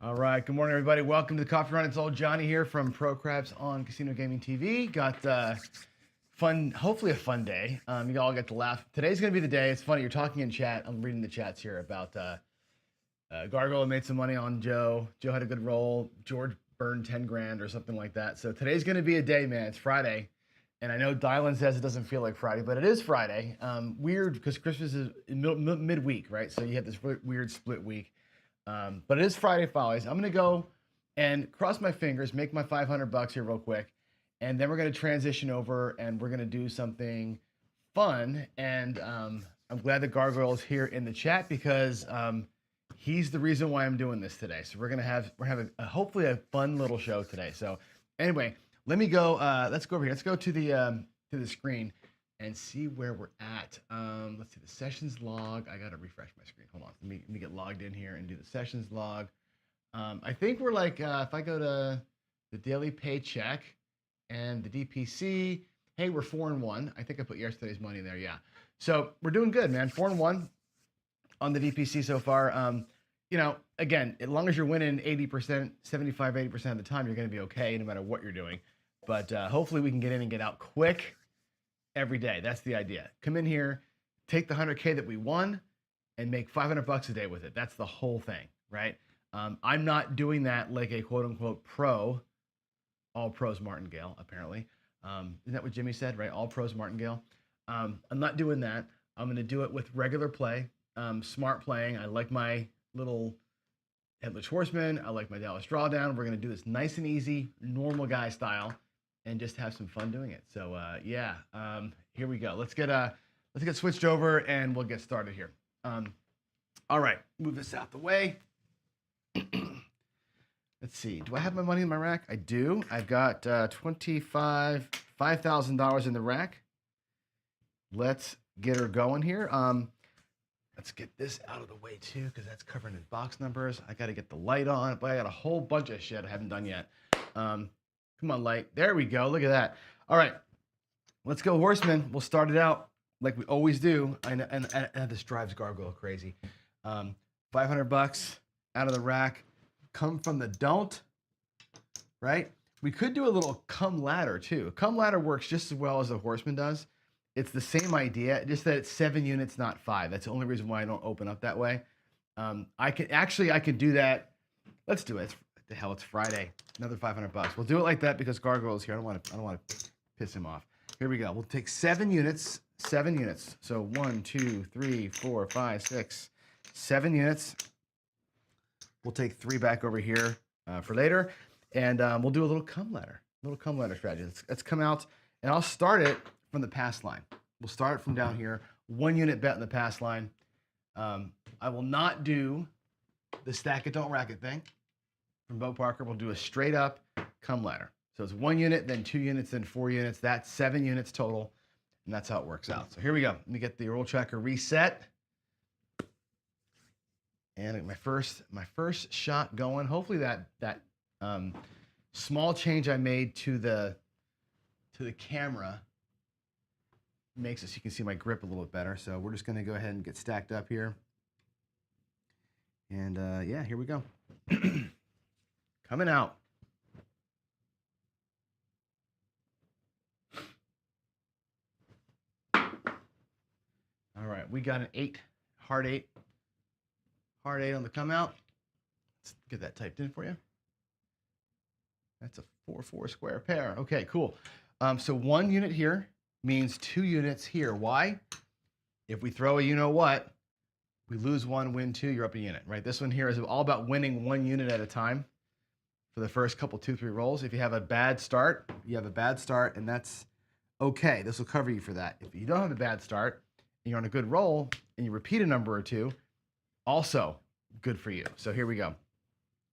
All right, good morning, everybody. Welcome to the Coffee Run. It's old Johnny here from Pro Craps on Casino Gaming TV. Got fun, hopefully a fun day. You all get to laugh. Today's gonna be the day. It's funny, you're talking in chat. I'm reading the chats here about Gargoyle made some money on Joe. Joe had a good roll. George burned 10 grand or something like that. So today's gonna be a day, man. It's Friday. And I know Dylan says it doesn't feel like Friday, but it is Friday. Weird, because Christmas is midweek, right? So you have this weird split week. But it is Friday Follies. I'm gonna go and cross my fingers, make my 500 bucks here real quick, and then we're gonna transition over and we're gonna do something fun. And I'm glad that Gargoyle is here in the chat because he's the reason why I'm doing this today. So we're having hopefully a fun little show today. So anyway, let me go. Let's go over here. Let's go to the screen and see where we're at. Let's see the sessions log. I gotta refresh my screen. Hold on. Let me get logged in here and do the sessions log. I think we're like, if I go to the daily paycheck and the DPC, hey, we're 4-1. I think I put yesterday's money there. Yeah. So we're doing good, man. 4-1 on the DPC so far. You know, again, as long as you're winning 80%, 75, 80% of the time, you're going to be okay no matter what you're doing. But hopefully we can get in and get out quick every day. That's the idea. Come in here, take the 100K that we won, and make 500 bucks a day with it. That's the whole thing, right? I'm not doing that like a quote unquote pro. All pros martingale, apparently. Isn't that what Jimmy said, right? All pros martingale. I'm not doing that. I'm going to do it with regular play, smart playing. I like my little Headless Horseman. I like my Dallas Drawdown. We're going to do this nice and easy, normal guy style, and just have some fun doing it. So yeah, here we go. Let's get switched over and we'll get started here. All right, move this out the way. Let's see. Do I have my money in my rack? I do. I've got $5,000 in the rack. Let's get her going here. Let's get this out of the way too, because that's covering his box numbers. I got to get the light on, but I got a whole bunch of shit I haven't done yet. Come on, light. There we go. Look at that. All right. Let's go, Horseman. We'll start it out like we always do. And this drives Gargoyle crazy. 500 bucks out of the rack. Come from the don't, right? We could do a little come ladder too. Come ladder works just as well as the Horseman does. It's the same idea, just that it's 7 units, not 5. That's the only reason why I don't open up that way. I can do that. Let's do it. What the hell? It's Friday. Another 500 bucks. We'll do it like that because Gargoyle's here. I don't want to piss him off. Here we go. We'll take 7 units. 7 units. So 1, 2, 3, 4, 5, 6, 7 units. We'll take 3 back over here for later, and we'll do a little come ladder. Strategy. Let's come out, and I'll start it from the pass line. We'll start from down here. 1 unit bet in the pass line. I will not do the stack it, don't rack it thing from Bo Parker. We'll do a straight up come ladder. So it's 1 unit, then 2 units, then 4 units. That's 7 units total, and that's how it works out. So here we go. Let me get the roll tracker reset. And my first shot going. Hopefully that small change I made to the camera makes it so you can see my grip a little bit better. So we're just going to go ahead and get stacked up here. And yeah, here we go. Coming out. All right, we got an 8, hard 8. Hard 8 on the come out. Let's get that typed in for you. That's a 4-4 square pair. Okay, cool. So 1 unit here means 2 units here. Why? If we throw a you-know-what, we lose 1, win 2, you're up a unit, right? This one here is all about winning 1 unit at a time for the first couple, 2, 3 rolls. If you have a bad start, you have a bad start, and that's okay. This will cover you for that. If you don't have a bad start, and you're on a good roll, and you repeat a number or 2, also good for you. So here we go.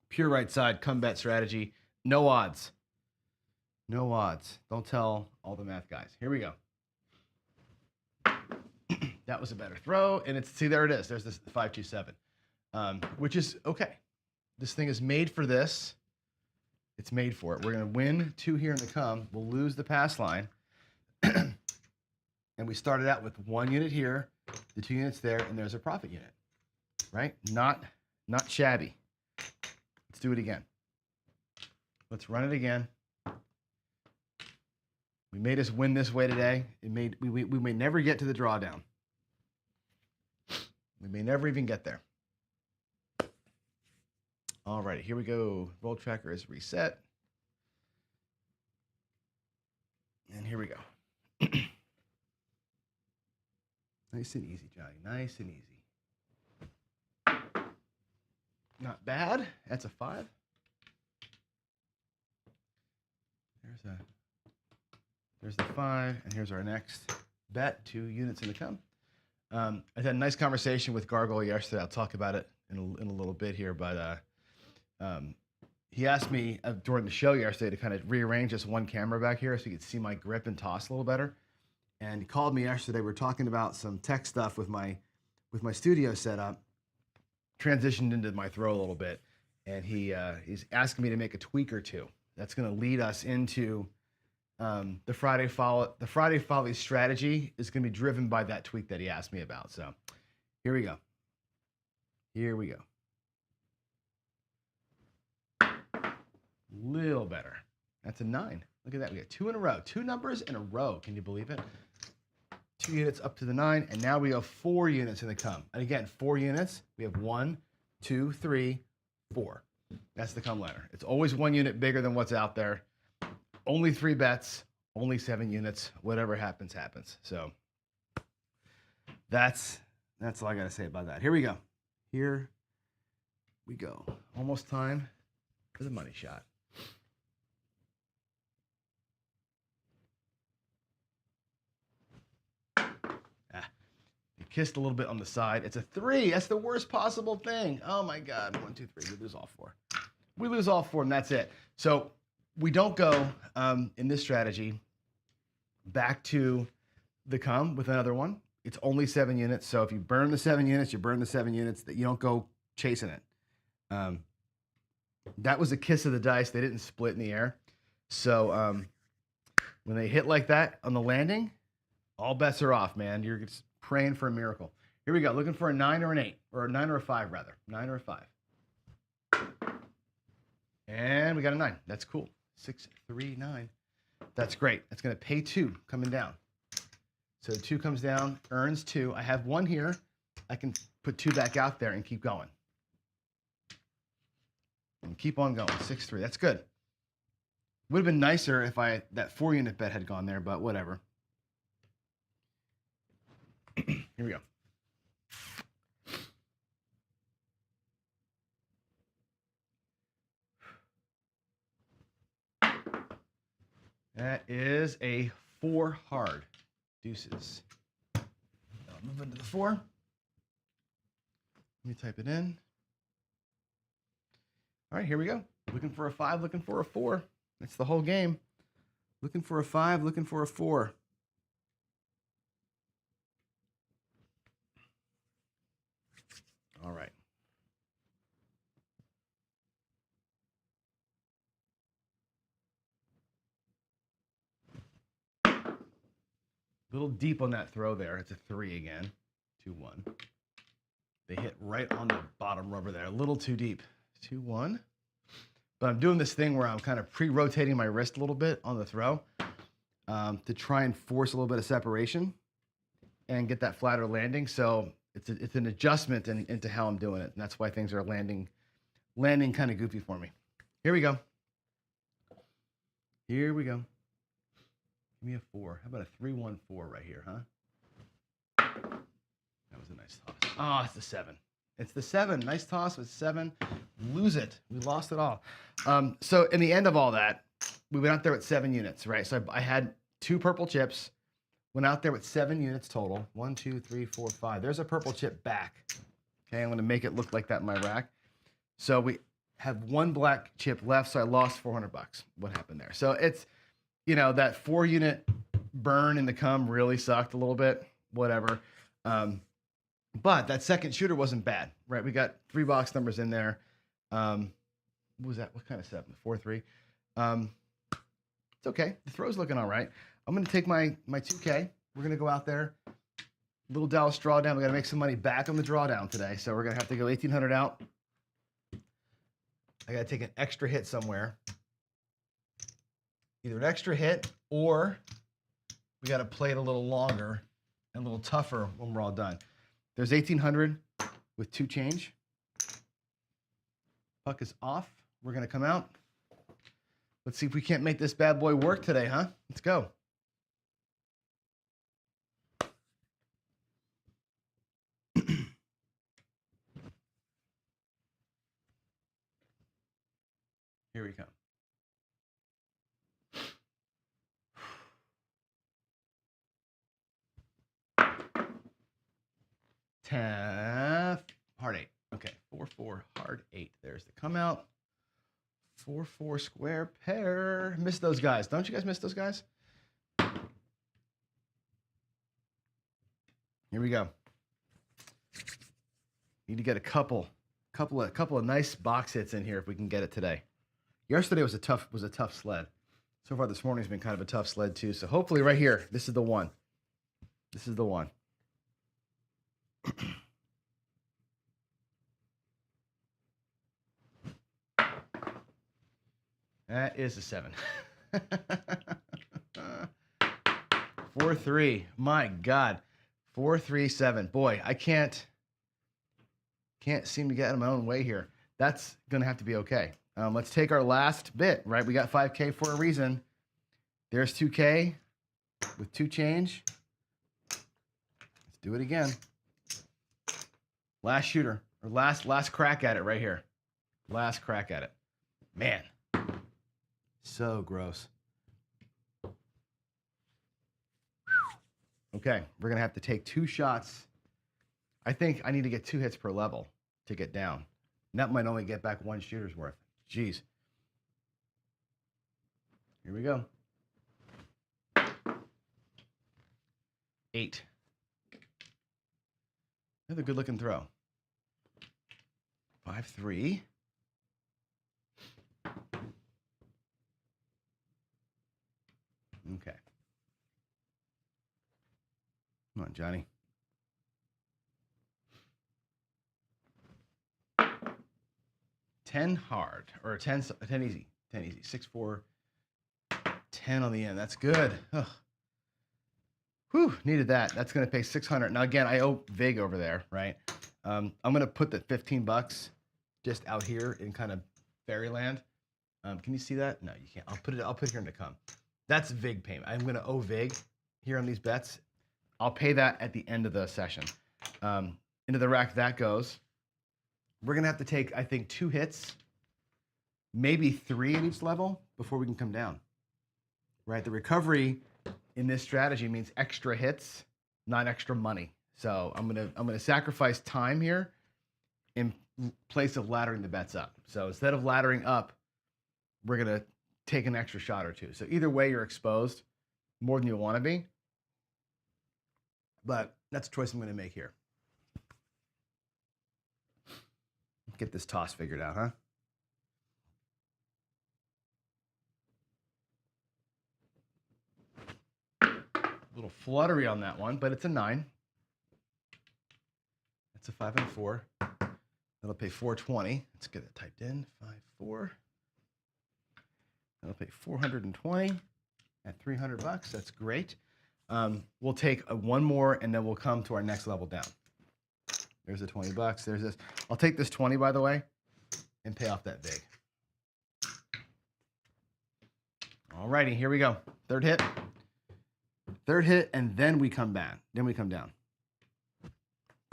Pure right side, come bet strategy. No odds. No odds. Don't tell all the math guys. Here we go. That was a better throw. And see, there it is. There's this 5-2-7, which is okay. This thing is made for this. It's made for it. We're going to win 2 here in the come. We'll lose the pass line. And we started out with 1 unit here, the 2 units there, and there's a profit unit. Right? Not shabby. Let's do it again. Let's run it again. We made us win this way today. We may never get to the drawdown. We may never even get there. All right, here we go. Roll tracker is reset. And here we go. Nice and easy, Johnny. Nice and easy. Not bad. That's a 5. There's the 5, and here's our next bet. 2 units in the come. I had a nice conversation with Gargoyle yesterday. I'll talk about it in a little bit here, but he asked me during the show yesterday to kind of rearrange this one camera back here so you could see my grip and toss a little better. And he called me yesterday. We were talking about some tech stuff with my studio setup, transitioned into my throw a little bit, and he's asking me to make a tweak or two. That's going to lead us into the Friday Follies strategy is going to be driven by that tweak that he asked me about. So here we go. Here we go. Little better. That's a 9. Look at that. We got 2 in a row. 2 numbers in a row. Can you believe it? 2 units up to the 9, and now we have 4 units in the come. And again, 4 units. We have 1, 2, 3, 4. That's the come ladder. It's always 1 unit bigger than what's out there. Only 3 bets, only 7 units. Whatever happens, happens. So that's all I got to say about that. Here we go. Here we go. Almost time for the money shot. Kissed a little bit on the side. It's a 3. That's the worst possible thing. Oh my God. 1, 2, 3. We lose all 4. We lose all 4, and that's it. So we don't go in this strategy back to the come with another one. It's only 7 units. So if you burn the 7 units, you burn the 7 units. That you don't go chasing it. That was a kiss of the dice. They didn't split in the air. So when they hit like that on the landing, all bets are off, man. You're just praying for a miracle. Here we go. Looking for a 9 or an 8, or a 9 or a 5, rather. 9 or a 5. And we got a 9. That's cool. 6, 3, 9. That's great. That's going to pay 2 coming down. So 2 comes down, earns 2. I have 1 here. I can put 2 back out there and keep going. And keep on going. 6, 3. That's good. Would have been nicer if that 4 unit bet had gone there, but whatever. Here we go. That is a 4 hard. Deuces. I'll move into the 4. Let me type it in. All right, here we go. Looking for a 5, looking for a 4. That's the whole game. Looking for a 5, looking for a 4. All right. A little deep on that throw there. It's a 3 again. 2, 1. They hit right on the bottom rubber there. A little too deep. 2, 1. But I'm doing this thing where I'm kind of pre-rotating my wrist a little bit on the throw to try and force a little bit of separation and get that flatter landing. So it's an adjustment into how I'm doing it. And that's why things are landing kind of goofy for me. Here we go. Here we go. Give me a 4. How about a 3, 1, 4 right here, huh? That was a nice toss. Oh, it's the 7. It's the 7. Nice toss with 7. Lose it. We lost it all. So in the end of all that, we went out there with 7 units, right? So I had 2 purple chips. Went out there with 7 units total. 1, 2, 3, 4, 5. There's a purple chip back. Okay, I'm going to make it look like that in my rack. So we have 1 black chip left, so I lost $400. What happened there? So it's, that 4 unit burn in the come really sucked a little bit. Whatever. But that second shooter wasn't bad, right? We got 3 box numbers in there. What was that? What kind of 7? 4, 3. It's okay. The throw's looking all right. I'm going to take my 2K. We're going to go out there. Little Dallas drawdown. We got to make some money back on the drawdown today. So we're going to have to go 1,800 out. I got to take an extra hit somewhere. Either an extra hit or we got to play it a little longer and a little tougher when we're all done. There's 1,800 with 2 change. Puck is off. We're going to come out. Let's see if we can't make this bad boy work today, huh? Let's go. Here we come. Hard 8. Okay, 4-4, hard 8. There's the come out. 4-4 square pair. Miss those guys. Don't you guys miss those guys? Here we go. Need to get a couple of nice box hits in here if we can get it today. Yesterday was a tough sled. So far this morning's been kind of a tough sled too. So hopefully right here, this is the one. This is the one. That is a 7. 4-3. My God. 4-3-7. Boy, I can't seem to get out of my own way here. That's going to have to be okay. Let's take our last bit, right? We got 5K for a reason. There's 2K with 2 change. Let's do it again. Last shooter, or last crack at it right here. Last crack at it. Man, so gross. Okay, we're going to have to take 2 shots. I think I need to get 2 hits per level to get down. And that might only get back 1 shooter's worth. Jeez. Here we go. 8. Another good looking throw. 5-3. Okay. Come on, Johnny. 10 hard, or 10 easy. 10 easy. 6-4. 10 on the end. That's good. Ugh. Whew, needed that. That's going to pay 600. Now, again, I owe Vig over there, right? I'm going to put the $15 just out here in kind of fairyland. Can you see that? No, you can't. I'll put it here in the come. That's Vig payment. I'm going to owe Vig here on these bets. I'll pay that at the end of the session. Into the rack that goes. We're going to have to take, I think, 2 hits, maybe 3 at each level before we can come down, right? The recovery in this strategy means extra hits, not extra money. So I'm gonna sacrifice time here in place of laddering the bets up. So instead of laddering up, we're gonna take an extra shot or 2. So either way, you're exposed more than you want to be. But that's a choice I'm gonna make here. Get this toss figured out, huh? A little fluttery on that one, but it's a 9. That's a 5 and 4. That'll pay 420. Let's get it typed in. 5-4. That'll pay 420 at $300. That's great. We'll take one more, and then we'll come to our next level down. There's the $20. There's this. I'll take this 20, by the way, and pay off that Vig. All righty, here we go. Third hit. Third hit, and then we come back. Then we come down.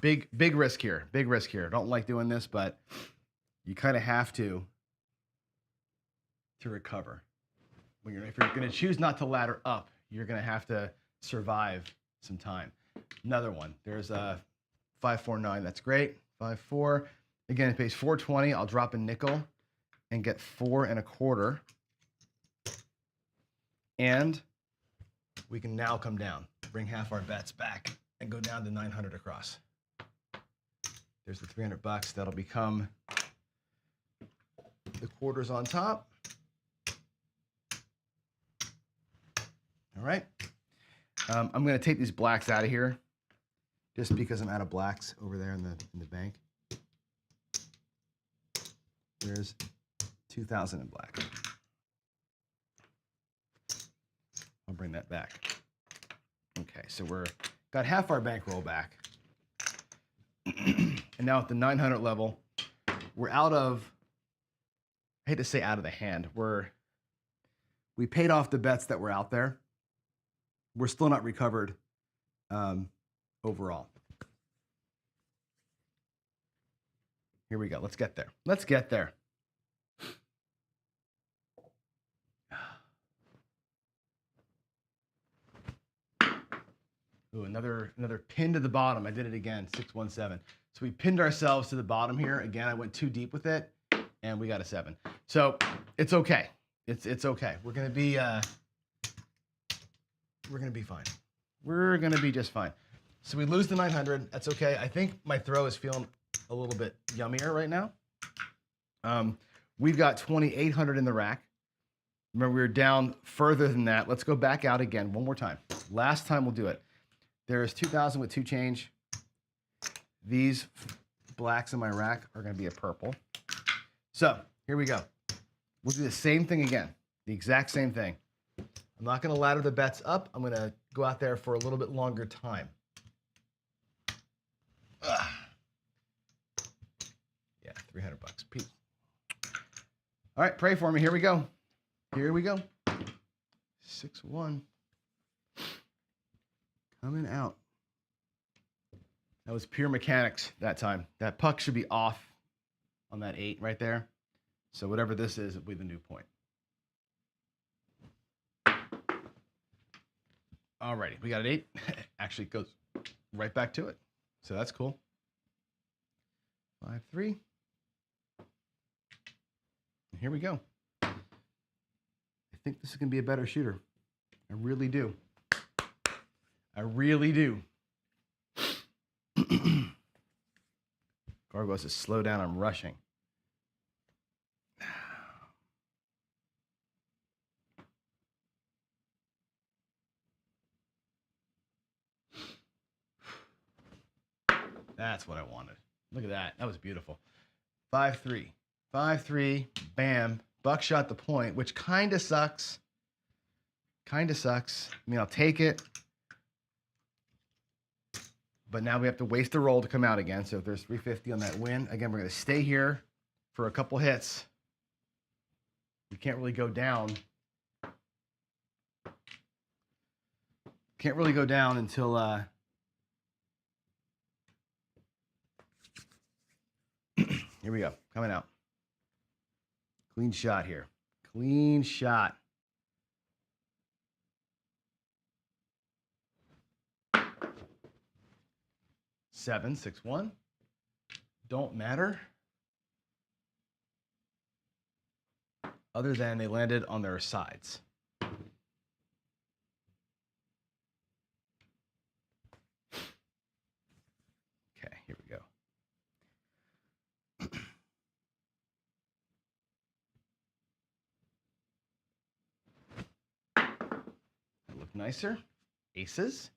Big risk here. Big risk here. Don't like doing this, but you kind of have to recover. If you're going to choose not to ladder up, you're going to have to survive some time. Another one. There's a 5-4-9. That's great. 5-4. Again, it pays 420. I'll drop a nickel and get 4 1/4. And we can now come down, bring half our bets back, and go down to 900 across. There's the $300. That'll become the quarters on top. All right. I'm going to take these blacks out of here, just because I'm out of blacks over there in the bank. There's 2,000 in black. I'll bring that back. Okay, so we're got half our bankroll back. And now at the 900 level, we're out of, I hate to say out of the hand, we paid off the bets that were out there. We're still not recovered overall. Here we go. Let's get there. Let's get there. Ooh, another pin to the bottom. I did it again, 617. So we pinned ourselves to the bottom here. Again, I went too deep with it, and we got a 7. So it's okay. It's okay. We're gonna be fine. We're gonna be just fine. So we lose the 900. That's okay. I think my throw is feeling a little bit yummier right now. We've got 2,800 in the rack. Remember, we were down further than that. Let's go back out again one more time. Last time we'll do it. There's 2,000 with 2 change. These blacks in my rack are going to be a purple. So here we go. We'll do the same thing again, the exact same thing. I'm not going to ladder the bets up. I'm going to go out there for a little bit longer time. Ugh. Yeah, 300 bucks. Peace. All right, pray for me. Here we go. Here we go. 6-1. Coming out. That was pure mechanics that time. That puck should be off on that 8 right there. So whatever this is, it'll be the new point. Alrighty, we got an 8. Actually goes right back to it. So that's cool. 5-3. And here we go. I think this is going to be a better shooter. I really do. I really do. Gargoyle says, slow down, I'm rushing. That's what I wanted. Look at that. That was beautiful. 5-3. 5-3. Bam. Buckshot the point, which kind of sucks. Kind of sucks. I mean, I'll take it. But now we have to waste the roll to come out again. So if there's 350 on that win, again, we're going to stay here for a couple hits. We can't really go down. Can't really go down until here we go. Coming out. Clean shot here. Clean shot. Seven, 6-1. Don't matter. Other than they landed on their sides. Okay, here we go. Look nicer. Aces.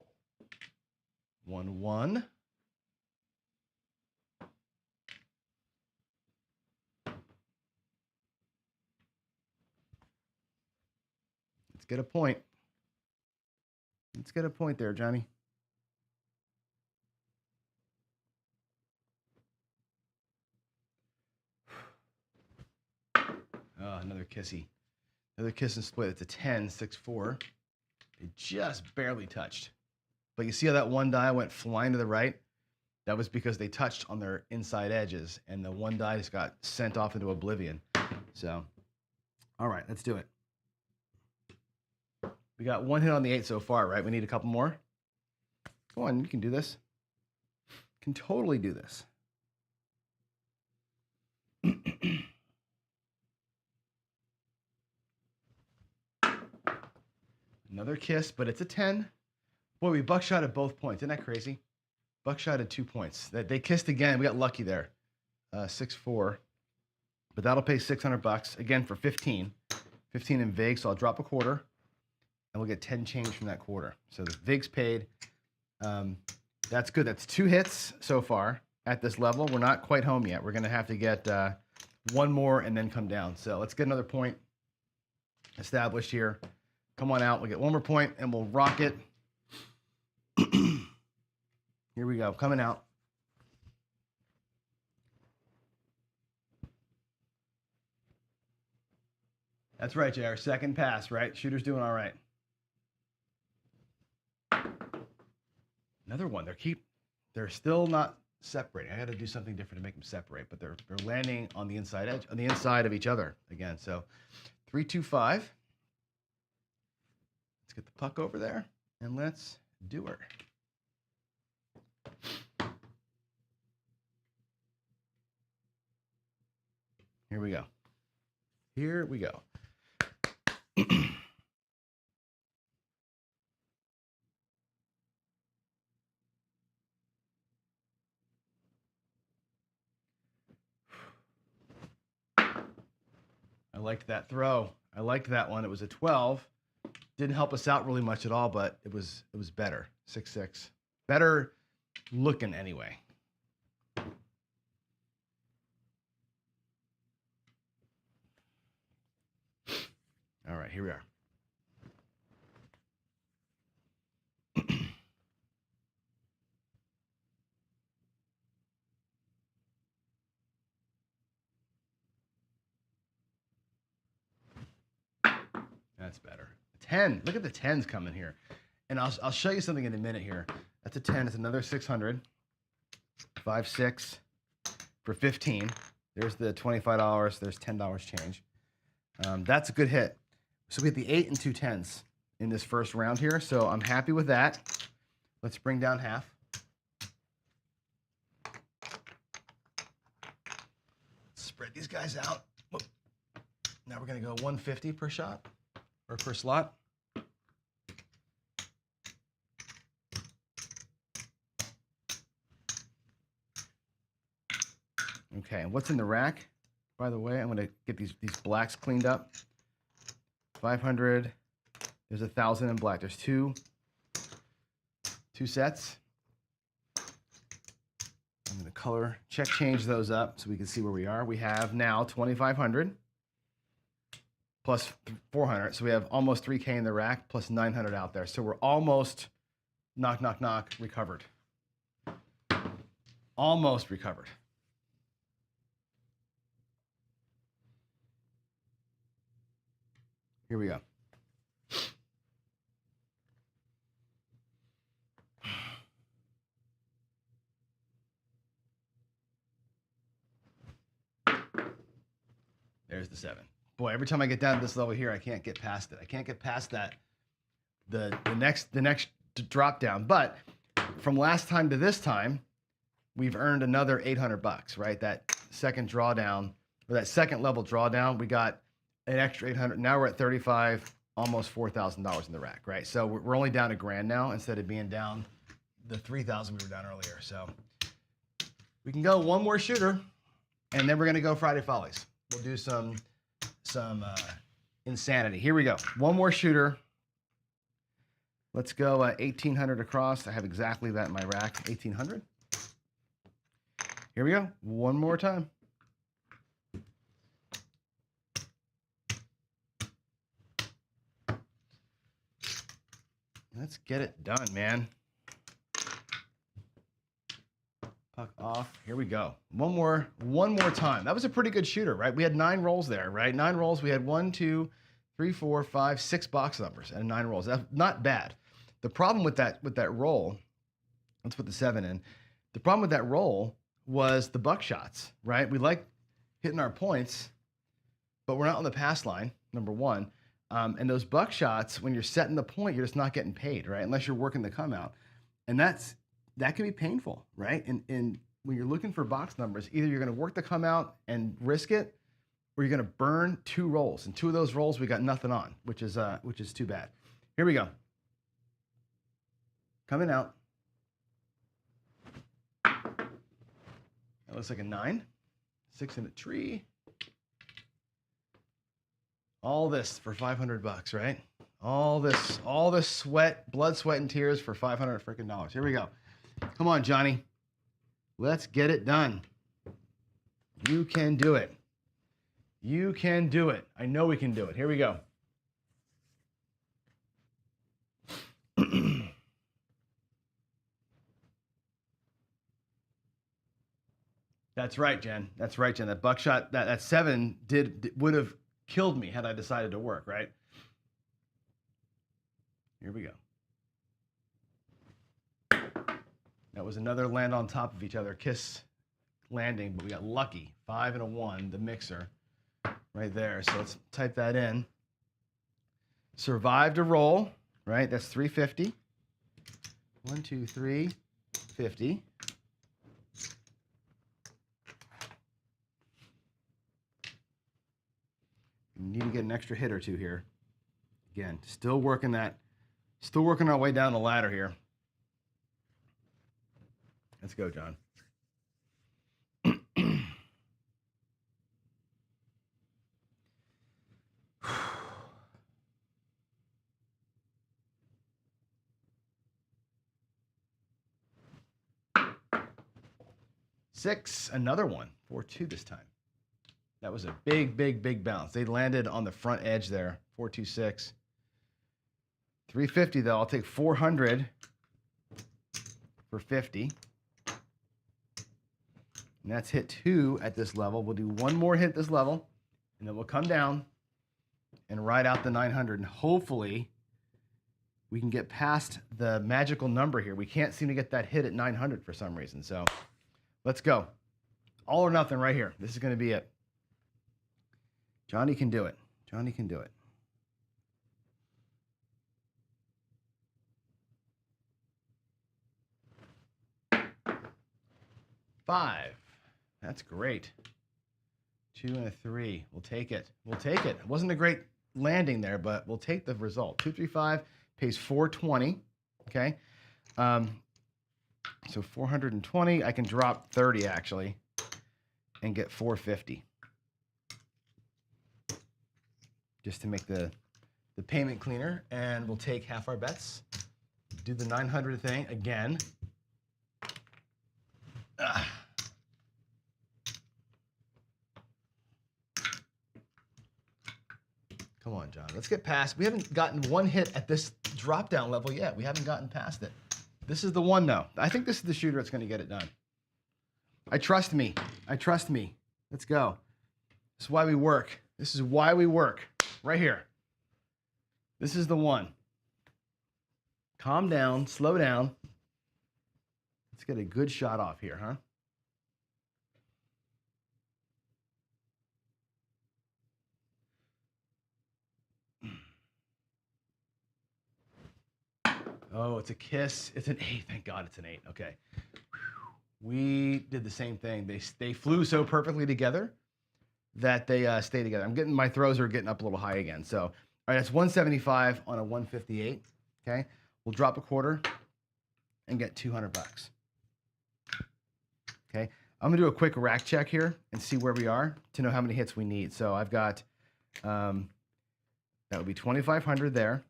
1-1. Get a point. Let's get a point there, Johnny. Oh, another kissy. Another kiss and split. It's a 10, 6-4. It just barely touched. But you see how that one die went flying to the right? That was because they touched on their inside edges, and the one die just got sent off into oblivion. So, all right, let's do it. We got one hit on the 8 so far, right? We need a couple more. Come on, you can do this. Can totally do this. Another kiss, but it's a 10. Boy, we buckshot at both points. Isn't that crazy? Buckshot at 2 points. They kissed again. We got lucky there. 6-4. But that'll pay 600 bucks again for 15. 15 in vig, so I'll drop a quarter. And we'll get 10 change from that quarter. So the vig's paid. That's good. That's 2 hits so far at this level. We're not quite home yet. We're gonna have to get one more and then come down. So let's get another point established here. Come on out. We'll get one more point and we'll rock it. Here we go. Coming out. That's right, JR. Second pass, right? Shooter's doing all right. Another one. They're still not separating. I got to do something different to make them separate, but they're landing on the inside edge, on the inside of each other again. So 3, 2, 5. Let's get the puck over there and let's do her. Here we go. Here we go. I liked that throw. I liked that one. It was a 12. Didn't help us out really much at all, but it was better. 6-6. Better looking anyway. All right, here we are. That's better. 10. Look at the 10s coming here. And I'll show you something in a minute here. That's a 10. It's another 600. 5, 6 for 15. There's the $25. There's $10 change. That's a good hit. So we get the 8 and 2 10s in this first round here. So I'm happy with that. Let's bring down half. Spread these guys out. Whoop. Now we're going to go 150 per shot or per slot. Okay, and what's in the rack? By the way, I'm going to get these blacks cleaned up. 500. There's 1,000 in black. There's two sets. I'm going to color change those up so we can see where we are. We have now 2,500 plus 400. So we have almost 3K in the rack plus 900 out there. So we're almost knock, recovered. Almost recovered. Here we go. There's the 7. Boy, every time I get down to this level here, I can't get past it. I can't get past that. The next drop down. But from last time to this time, we've earned another $800, right? That second drawdown, or that second level drawdown, we got an extra 800. Now we're at 35, almost $4,000 in the rack, right? So we're only down $1,000 now instead of being down the 3,000 we were down earlier. So we can go one more shooter, and then we're gonna go Friday Follies. We'll do some insanity. Here we go. One more shooter. Let's go 1,800 across. I have exactly that in my rack. 1,800. Here we go. One more time. Let's get it done, man. Puck off. Here we go. One more time. That was a pretty good shooter, right? We had 9 rolls there, right? 9 rolls. We had 1, 2, 3, 4, 5, 6 box numbers and 9 rolls. That's not bad. The problem with that roll, let's put the 7 in. The problem with that roll was the buck shots, right? We like hitting our points, but we're not on the pass line, number one. And those buck shots, when you're setting the point, you're just not getting paid, right? Unless you're working the come out. And that can be painful, right? And when you're looking for box numbers, either you're going to work the come out and risk it, or you're going to burn 2 rolls. And 2 of those rolls we got nothing on, which is too bad. Here we go. Coming out. That looks like a 9. 6 in a tree. All this for $500, right? All this sweat, blood, sweat, and tears for $500 freaking dollars. Here we go. Come on, Johnny. Let's get it done. You can do it. You can do it. I know we can do it. Here we go. That's right, Jen. That's right, Jen. That buckshot, that 7 would have killed me had I decided to work, right? Here we go. That was another land on top of each other, kiss landing, but we got lucky. 5 and a 1, the mixer right there. So let's type that in. Survived a roll, right? That's 350. 1, 2, 3, 50. We need to get an extra hit or two here. Again, still working our way down the ladder here. Let's go, John. Six, another one. 4-2 this time. That was a big, big, big bounce. They landed on the front edge there. 4-2-6. 350 though. I'll take 400 for 50. And that's hit 2 at this level. We'll do one more hit at this level, and then we'll come down and ride out the 900. And hopefully we can get past the magical number here. We can't seem to get that hit at 900 for some reason. So let's go. All or nothing right here. This is going to be it. Johnny can do it. Johnny can do it. Five. That's great. 2 and a 3. We'll take it. We'll take it. It wasn't a great landing there, but we'll take the result. 2, 3, 5 pays 420. Okay. So 420. I can drop 30 actually and get 450. Just to make the payment cleaner, and we'll take half our bets. Do the 900 thing again. Come on, John. Let's get past. We haven't gotten one hit at this drop down level yet. We haven't gotten past it. This is the one, though. I think this is the shooter that's going to get it done. I trust me. I trust me. Let's go. This is why we work. This is why we work. Right here. This is the one. Calm down. Slow down. Let's get a good shot off here, huh? Oh, it's a kiss. It's an 8. Thank God it's an 8. Okay. We did the same thing. They flew so perfectly together that they stay together. My throws are getting up a little high again. So, all right, that's 175 on a 158. Okay. We'll drop a quarter and get 200 bucks. Okay. I'm going to do a quick rack check here and see where we are to know how many hits we need. So I've got, that would be 2,500 there.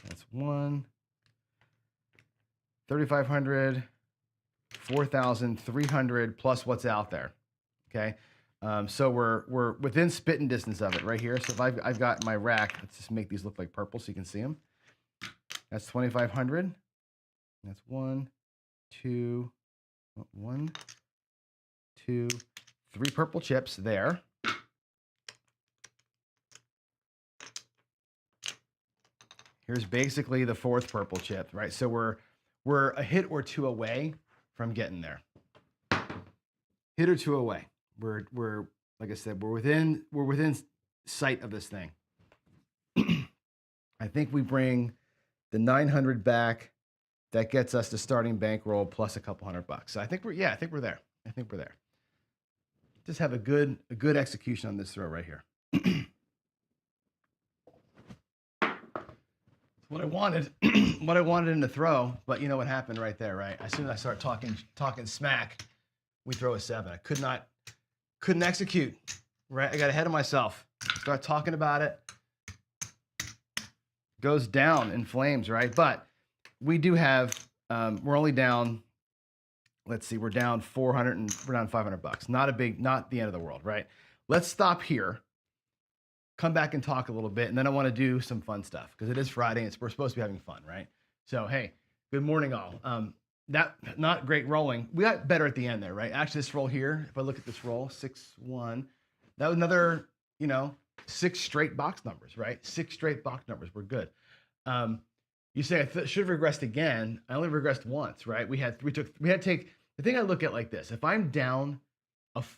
That's 3,500, 4,300 plus what's out there. Okay. So we're within spitting distance of it right here. So if I've got my rack, let's just make these look like purple so you can see them. That's 2,500. That's 1, 2, 3 purple chips there. Here's basically the 4th purple chip, right? So we're a hit or 2 away from getting there. Hit or 2 away. We're like I said, we're within sight of this thing. I think we bring the 900 back. That gets us to starting bankroll plus a couple $100. So I think we're there. I think we're there. Just have a good execution on this throw right here. What I wanted, in the throw, but you know what happened right there, right? As soon as I start talking smack, we throw a 7. I couldn't execute, right? I got ahead of myself. Start talking about it. Goes down in flames, right? But we do have, we're only down let's see, we're down 400 and we're down $500. Not the end of the world, right? Let's stop here, come back and talk a little bit, and then I want to do some fun stuff because it is Friday and we're supposed to be having fun, right? So, hey, good morning, all. That not great rolling. We got better at the end there, right? Actually, this roll here, if I look at this roll, 6-1, that was another, 6 straight box numbers, right? 6 straight box numbers. We're good. You say I should have regressed again. I only regressed once, right? We had to take the thing I look at like this. If I'm down,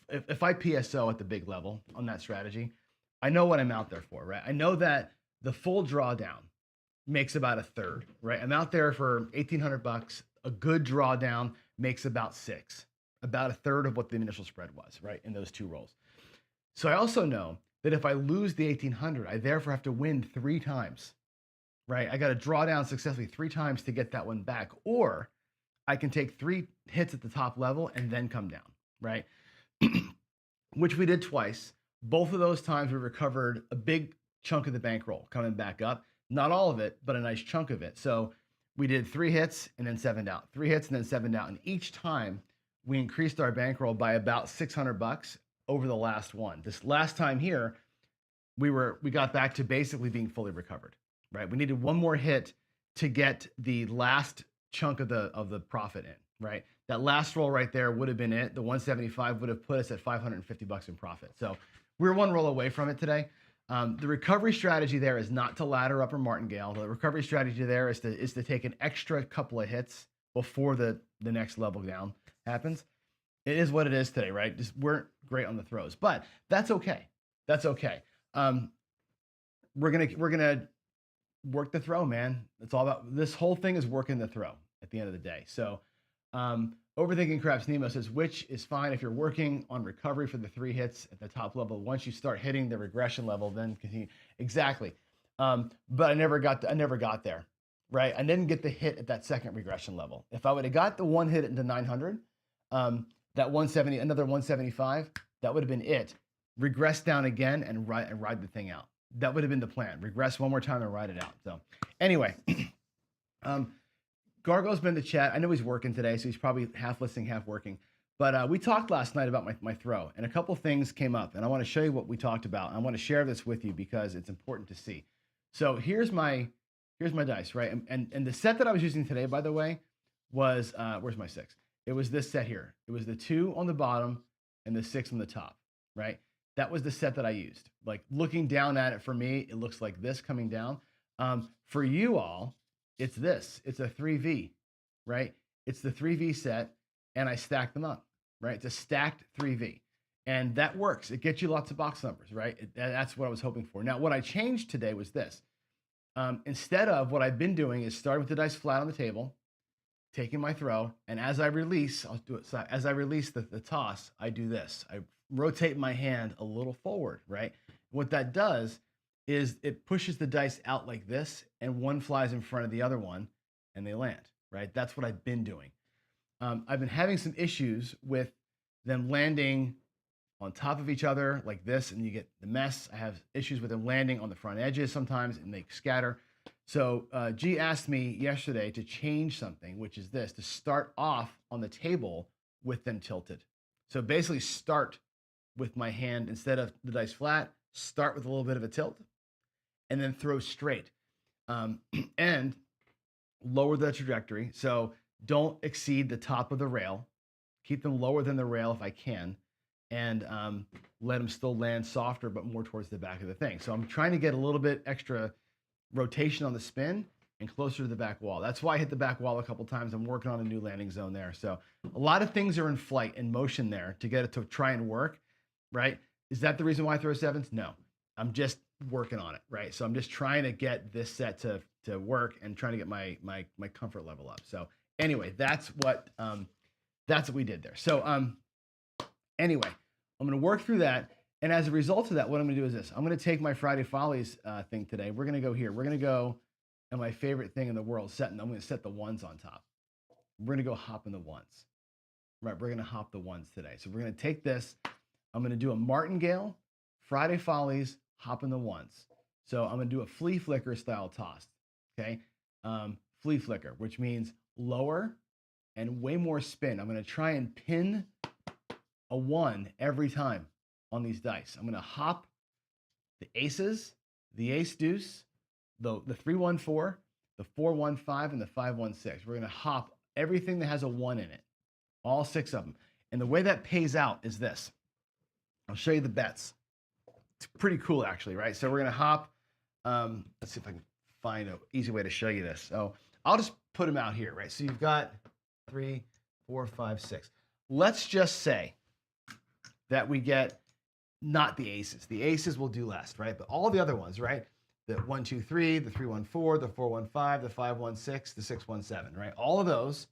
if I PSO at the big level on that strategy, I know what I'm out there for, right? I know that the full drawdown makes about a third, right? I'm out there for $1,800. A good drawdown makes about 6, about a third of what the initial spread was, right? In those 2 rolls. So I also know that if I lose the 1,800, I therefore have to win 3 times, right? I got to draw down successfully 3 times to get that one back, or I can take 3 hits at the top level and then come down, right? Which we did twice. Both of those times we recovered a big chunk of the bankroll coming back up. Not all of it, but a nice chunk of it. So we did 3 hits and then 7 down, 3 hits and then 7 down. And each time we increased our bankroll by about $600 over the last one. This last time here, we got back to basically being fully recovered, right? We needed one more hit to get the last chunk of the profit in, right? That last roll right there would have been it. The 175 would have put us at $550 in profit. So we're one roll away from it today. The recovery strategy there is not to ladder up or martingale. The recovery strategy there is to take an extra couple of hits before the next level down happens. It is what it is today, right? Just weren't great on the throws, but that's okay. That's okay. We're gonna work the throw, man. It's all about, this whole thing is working the throw at the end of the day. So Overthinking Craps Nemo says, which is fine if you're working on recovery for the 3 hits at the top level. Once you start hitting the regression level, then continue. Exactly. But I never got there, right? I didn't get the hit at that second regression level. If I would have got the one hit into 900, that 170, another 175, that would have been it. Regress down again and ride the thing out. That would have been the plan. Regress one more time and ride it out. So anyway, Gargo's been in the chat. I know he's working today, so he's probably half listening, half working. But we talked last night about my throw, and a couple things came up, and I want to show you what we talked about. I want to share this with you because it's important to see. So here's my dice, right? And the set that I was using today, by the way, was where's my 6? It was this set here. It was the 2 on the bottom and the 6 on the top, right? That was the set that I used. Like looking down at it, for me, it looks like this coming down. For you all, it's this. It's a 3V, right? It's the 3V set, and I stack them up, right? It's a stacked 3V, and that works. It gets you lots of box numbers, right? That's what I was hoping for. Now, what I changed today was this. Instead of what I've been doing is starting with the dice flat on the table, taking my throw, and as I release, I'll do it. So as I release the toss, I do this. I rotate my hand a little forward, right? What that does is it pushes the dice out like this, and one flies in front of the other one, and they land, right? That's what I've been doing. I've been having some issues with them landing on top of each other like this, and you get the mess. I have issues with them landing on the front edges sometimes, and they scatter. So G asked me yesterday to change something, which is this, to start off on the table with them tilted. So basically start with my hand, instead of the dice flat, start with a little bit of a tilt, and then throw straight. And lower the trajectory. So don't exceed the top of the rail. Keep them lower than the rail if I can, and let them still land softer, but more towards the back of the thing. So I'm trying to get a little bit extra rotation on the spin and closer to the back wall. That's why I hit the back wall a couple times. I'm working on a new landing zone there. So a lot of things are in flight, in motion there to get it to try and work, right? Is that the reason why I throw 7s? No, I'm just working on it, right? So I'm just trying to get this set to work and trying to get my comfort level up. So anyway, that's what we did there. So anyway, I'm going to work through that. And as a result of that, what I'm going to do is this. I'm going to take my Friday Follies thing today. We're going to go here. We're going to go at my favorite thing in the world, I'm going to set the 1s on top. We're going to go hopping the 1s. Right, we're going to hop the 1s today. So we're going to take this. I'm going to do a martingale, Friday Follies, hopping the 1s. So I'm going to do a flea flicker style toss. Okay, flea flicker, which means lower and way more spin. I'm going to try and pin a 1 every time on these dice. I'm going to hop the aces, the ace deuce, the 3-1-4, the 4-1-5, and the 5-1-6. We're going to hop everything that has a 1 in it, all 6 of them. And the way that pays out is this. I'll show you the bets. It's pretty cool, actually, right? So we're going to hop. Let's see if I can find an easy way to show you this. So I'll just put them out here, right? So you've got 3, 4, 5, 6. Let's just say that we get not the aces. The aces will do last, right? But all the other ones, right? The 1-2-3, the 3-1-4, the 4-1-5, the 5-1-6, the 6-1-7, right? All of those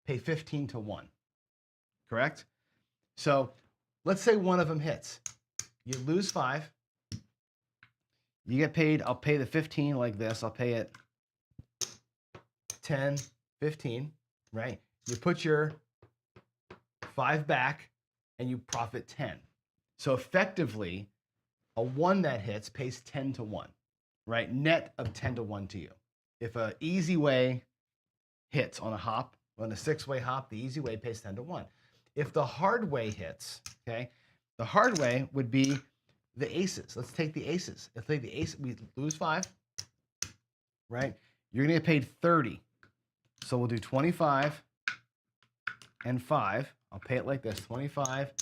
pay 15 to 1, correct? So let's say one of them hits. You lose 5. You get paid. I'll pay the 15 like this. I'll pay it 10, 15, right? You put your 5 back and you profit 10. So effectively, a 1 that hits pays 10 to 1, right? Net of 10 to 1 to you. If an easy way hits on a hop, on a 6-way hop, the easy way pays 10 to 1. If the hard way hits, okay, the hard way would be the aces. Let's take the aces. If we take the ace, we lose 5, right? You're gonna get paid 30. So we'll do 25 and 5. I'll pay it like this, 25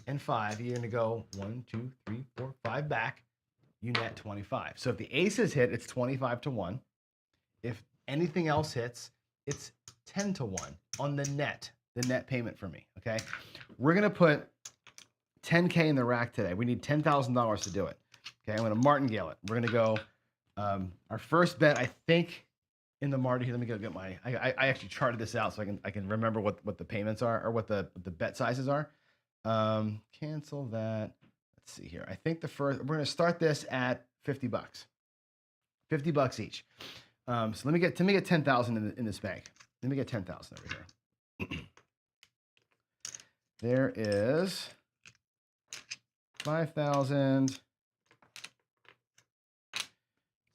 and 5. You're gonna go 1, 2, 3, 4, 5 back. You net 25. So if the aces hit, it's 25 to 1. If anything else hits, it's 10 to 1 on the net payment for me, okay? We're gonna put 10K in the rack today. We need $10,000 to do it. Okay, I'm gonna martingale it. We're gonna go, our first bet, I think, in the martingale, let me go get my, I actually charted this out so I can remember what the payments are, or what the bet sizes are. Cancel that. Let's see here. I think we're gonna start this at $50. $50 each. So let me get 10,000 in this bank. Let me get 10,000 over here. There is 5,000,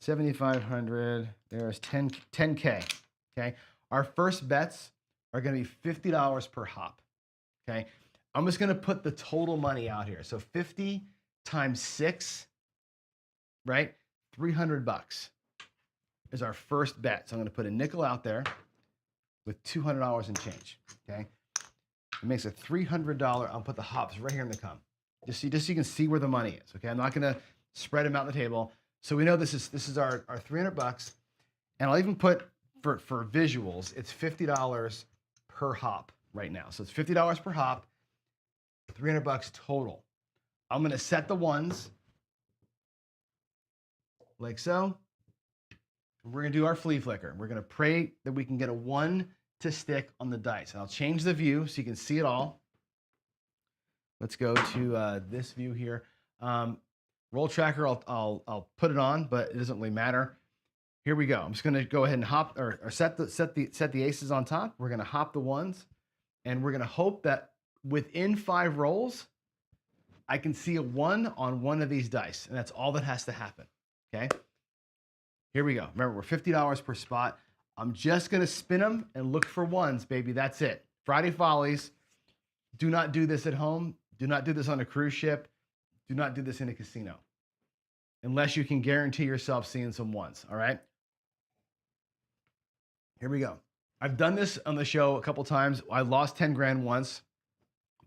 7,500. There's 10K. Okay. Our first bets are going to be $50 per hop. Okay. I'm just going to put the total money out here. So 50 times 6, right? $300 is our first bet. So I'm going to put a nickel out there with $200 in change. Okay. It makes a $300. I'll put the hops right here in the come. Just so you can see where the money is. Okay. I'm not going to spread them out on the table. So we know this is our $300. And I'll even put for visuals, it's $50 per hop right now. So it's $50 per hop, $300 total. I'm going to set the ones like so. We're going to do our flea flicker. We're going to pray that we can get a 1 to stick on the dice. And I'll change the view so you can see it all. Let's go to this view here. Roll tracker, I'll put it on, but it doesn't really matter. Here we go. I'm just going to go ahead and hop or set the aces on top. We're going to hop the ones, and we're going to hope that within 5 rolls, I can see a 1 on one of these dice, and that's all that has to happen. Okay. Here we go. Remember, we're $50 per spot. I'm just going to spin them and look for ones, baby. That's it. Friday Follies. Do not do this at home. Do not do this on a cruise ship. Do not do this in a casino unless you can guarantee yourself seeing some ones. All right. Here we go. I've done this on the show a couple times. I lost 10 grand once,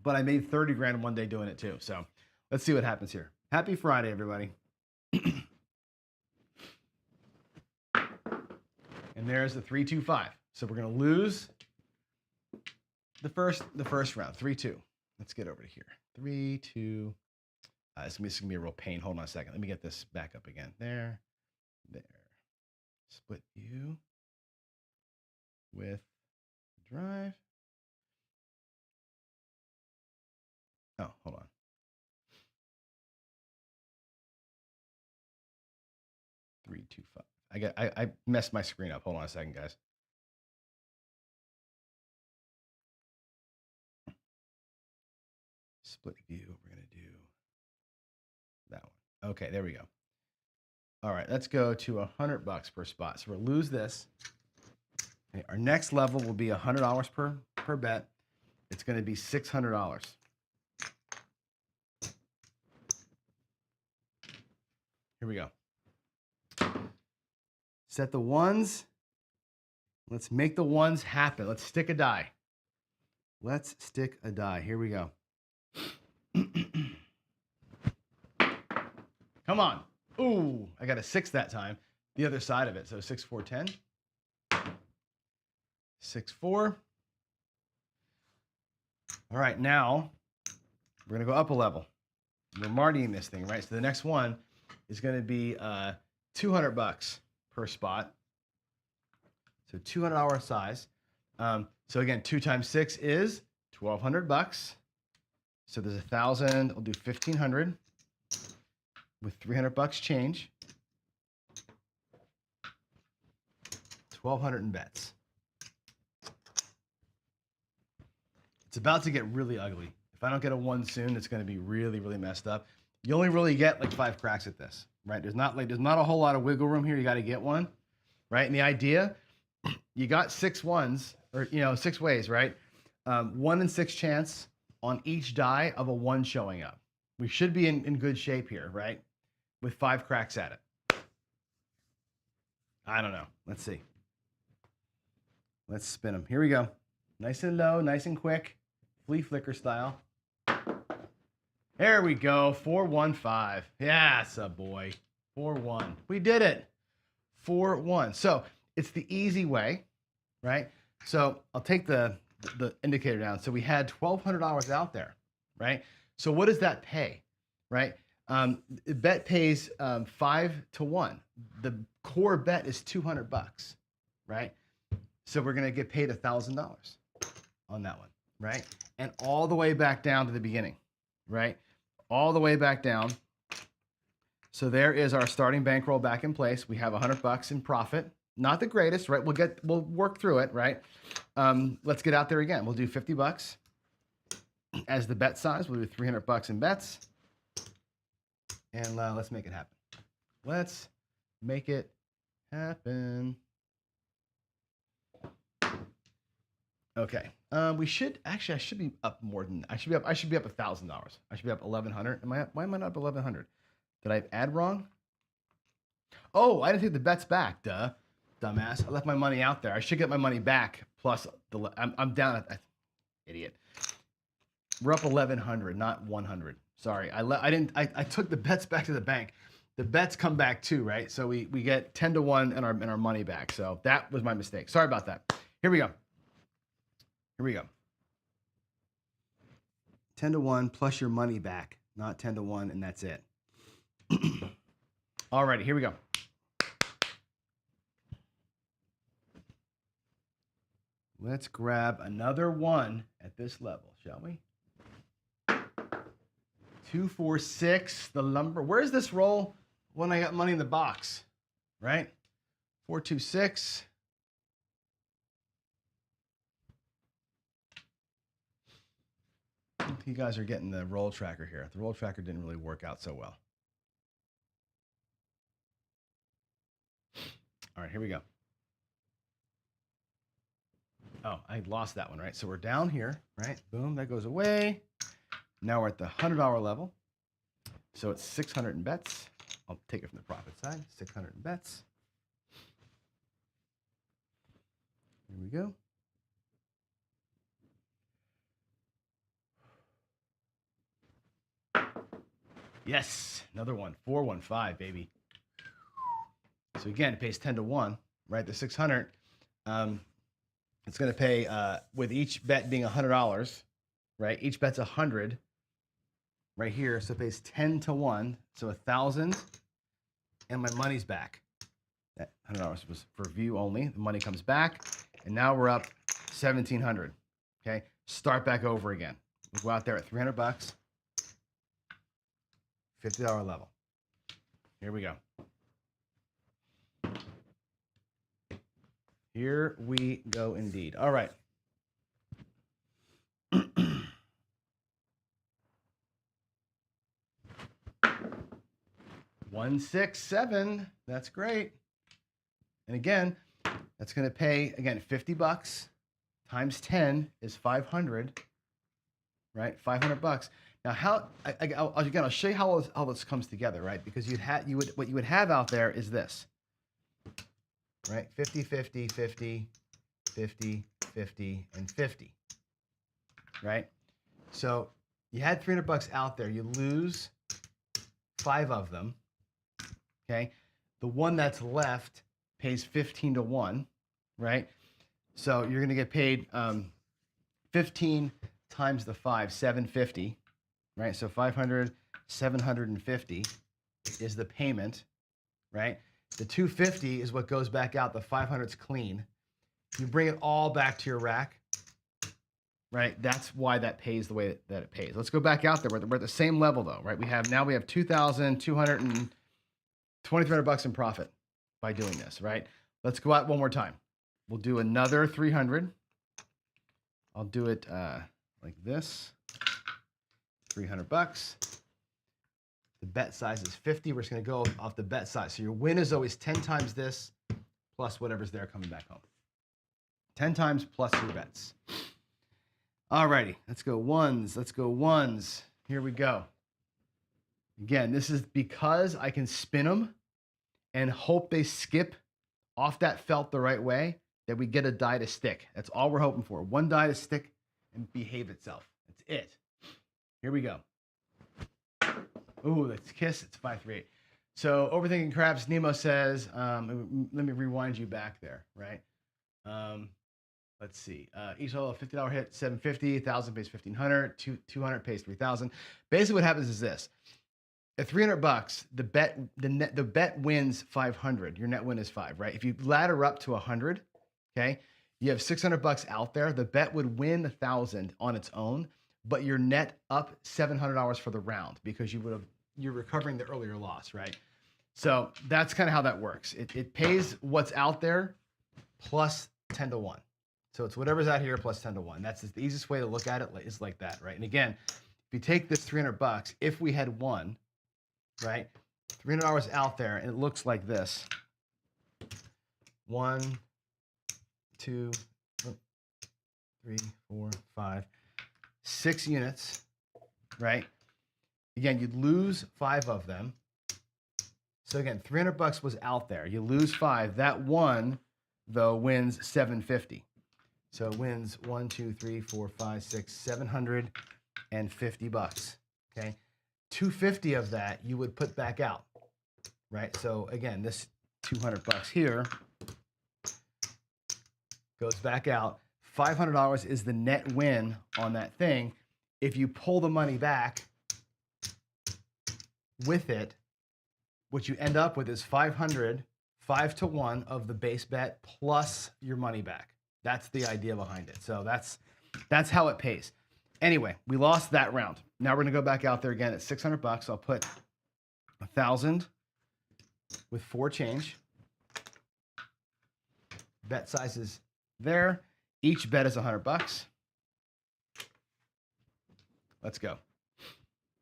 but I made 30 grand one day doing it too. So let's see what happens here. Happy Friday, everybody. And there's the 3-2-5. So we're going to lose the first round, 3-2. Let's get over to here. 3-2. It's going to be a real pain. Hold on a second. Let me get this back up again. There. Split view with drive. Oh, hold on. Three, 2, 5. I messed my screen up. Hold on a second, guys. Split view. We're going to do that one. Okay, there we go. All right, let's go to $100 per spot. So we'll lose this. Okay, our next level will be $100 per per bet. It's going to be $600. Here we go. Set the ones. Let's make the ones happen. Let's stick a die. Let's stick a die. Here we go. Come on. Ooh, I got a 6 that time. The other side of it. So 6, 4, 10. 6, 4. All right, now we're going to go up a level. We're Martying this thing, right? So the next one is going to be $200 per spot. So $200 size. So again, 2 times 6 is $1,200. So there's 1,000. I'll do 1,500 with $300 change. 1,200 in bets. It's about to get really ugly. If I don't get a 1 soon, it's going to be really, really messed up. You only really get like 5 cracks at this, right? There's not a whole lot of wiggle room here. You got to get one, right? And the idea, you got 6 ones, or 6 ways, right? 1 in 6 chance on each die of a 1 showing up. We should be in good shape here, right? With 5 cracks at it. I don't know. Let's see. Let's spin them. Here we go. Nice and low, nice and quick. Flea flicker style. There we go. 415. Yes, a boy. 4-1. We did it. 4-1. So it's the easy way, right? So I'll take the indicator down. So we had $1,200 out there, right? So what does that pay, right? Bet pays 5 to 1. The core bet is $200, right? So we're gonna get paid $1,000 on that one, right? And all the way back down to the beginning, right? All the way back down. So there is our starting bankroll back in place. We have $100 in profit. Not the greatest, right? We'll work through it, right? Let's get out there again. We'll do $50 as the bet size. We'll do $300 in bets. And let's make it happen. Let's make it happen. Okay. We should actually. I should be up more than. I should be up $1,000. I should be up 1,100. Why am I not up 1,100? Did I add wrong? Oh, I didn't take the bets back. Duh, dumbass. I left my money out there. I should get my money back. Plus, I'm down at idiot. We're up 1,100, not 100. Sorry, I took the bets back to the bank. The bets come back too, right? So we get 10 to 1 and our money back. So that was my mistake. Sorry about that. Here we go. Here we go. 10 to 1 plus your money back, not 10 to 1, and that's it. Alrighty, here we go. Let's grab another 1 at this level, shall we? 2, 4, 6, the lumber. Where's this roll when I got money in the box, right? 4, 2, 6. You guys are getting the roll tracker here. The roll tracker didn't really work out so well. All right, here we go. Oh, I lost that one, right? So we're down here, right? Boom, that goes away. Now we're at the $100 level. So it's 600 in bets. I'll take it from the profit side. 600 in bets. Here we go. Yes, another one. 415, baby. So again, it pays 10 to 1, right? The 600. It's going to pay with each bet being $100, right? Each bet's 100 right here. So it pays 10 to 1. So 1,000 and my money's back. That $100 was for view only. The money comes back. And now we're up 1,700. Okay. Start back over again. We'll go out there at $300, $50 level. Here we go. Here we go indeed. All right. 167. That's great. And again, that's going to pay, again, $50 times 10 is 500, right? 500 bucks. Now, I'll show you how this comes together, right? Because what you would have out there is this, right? 50, 50, 50, 50, 50, and 50, right? So you had 300 bucks out there. You lose 5 of them, okay? The one that's left pays 15 to 1, right? So you're going to get paid 15 times the 5, 750, right? So 500, 750 is the payment, right? The 250 is what goes back out. The 500 is clean. You bring it all back to your rack, right? That's why that pays the way that it pays. Let's go back out there. We're at the same level though, right? We have 2,200 bucks in profit by doing this, right? Let's go out one more time. We'll do another 300. I'll do it like this. 300 bucks. The bet size is 50. We're just going to go off the bet size. So your win is always 10 times this plus whatever's there coming back home. 10 times plus your bets. Alrighty, let's go ones. Let's go ones. Here we go. Again, this is because I can spin them and hope they skip off that felt the right way, that we get a die to stick. That's all we're hoping for. One die to stick and behave itself. That's it. Here we go. Ooh, let's kiss. It's 538. So Overthinking Craps, Nemo says, let me rewind you back there, right? Let's see. Each level, $50 hit, $750, 1,000 pays 1,500, 200 pays 3,000. Basically, what happens is this: at 300 bucks, the bet wins 500. Your net win is 5, right? If you ladder up to 100, okay, you have 600 bucks out there. The bet would win 1,000 on its own, but your net up $700 for the round because you're recovering the earlier loss, right? So that's kind of how that works. It pays what's out there plus 10 to 1. So it's whatever's out here plus 10 to 1. That's the easiest way to look at it, is like that, right? And again, if you take this 300 bucks, if we had won, right, $300 out there, and it looks like this. 1, 2, 3, 4, 5, 6 units, right? Again, you'd lose 5 of them. So again, 300 bucks was out there. You lose 5. That one, though, wins 750. So it wins 1, 2, 3, 4, 5, 6, 750 bucks. Okay, 250 of that you would put back out, right? So again, this 200 bucks here goes back out. $500 is the net win on that thing. If you pull the money back with it, what you end up with is 500, 5 to 1 of the base bet plus your money back. That's the idea behind it. So that's how it pays. Anyway, we lost that round. Now we're gonna go back out there again at 600 bucks. I'll put 1,000 with 4 change. Bet size is there. Each bet is 100 bucks. Let's go.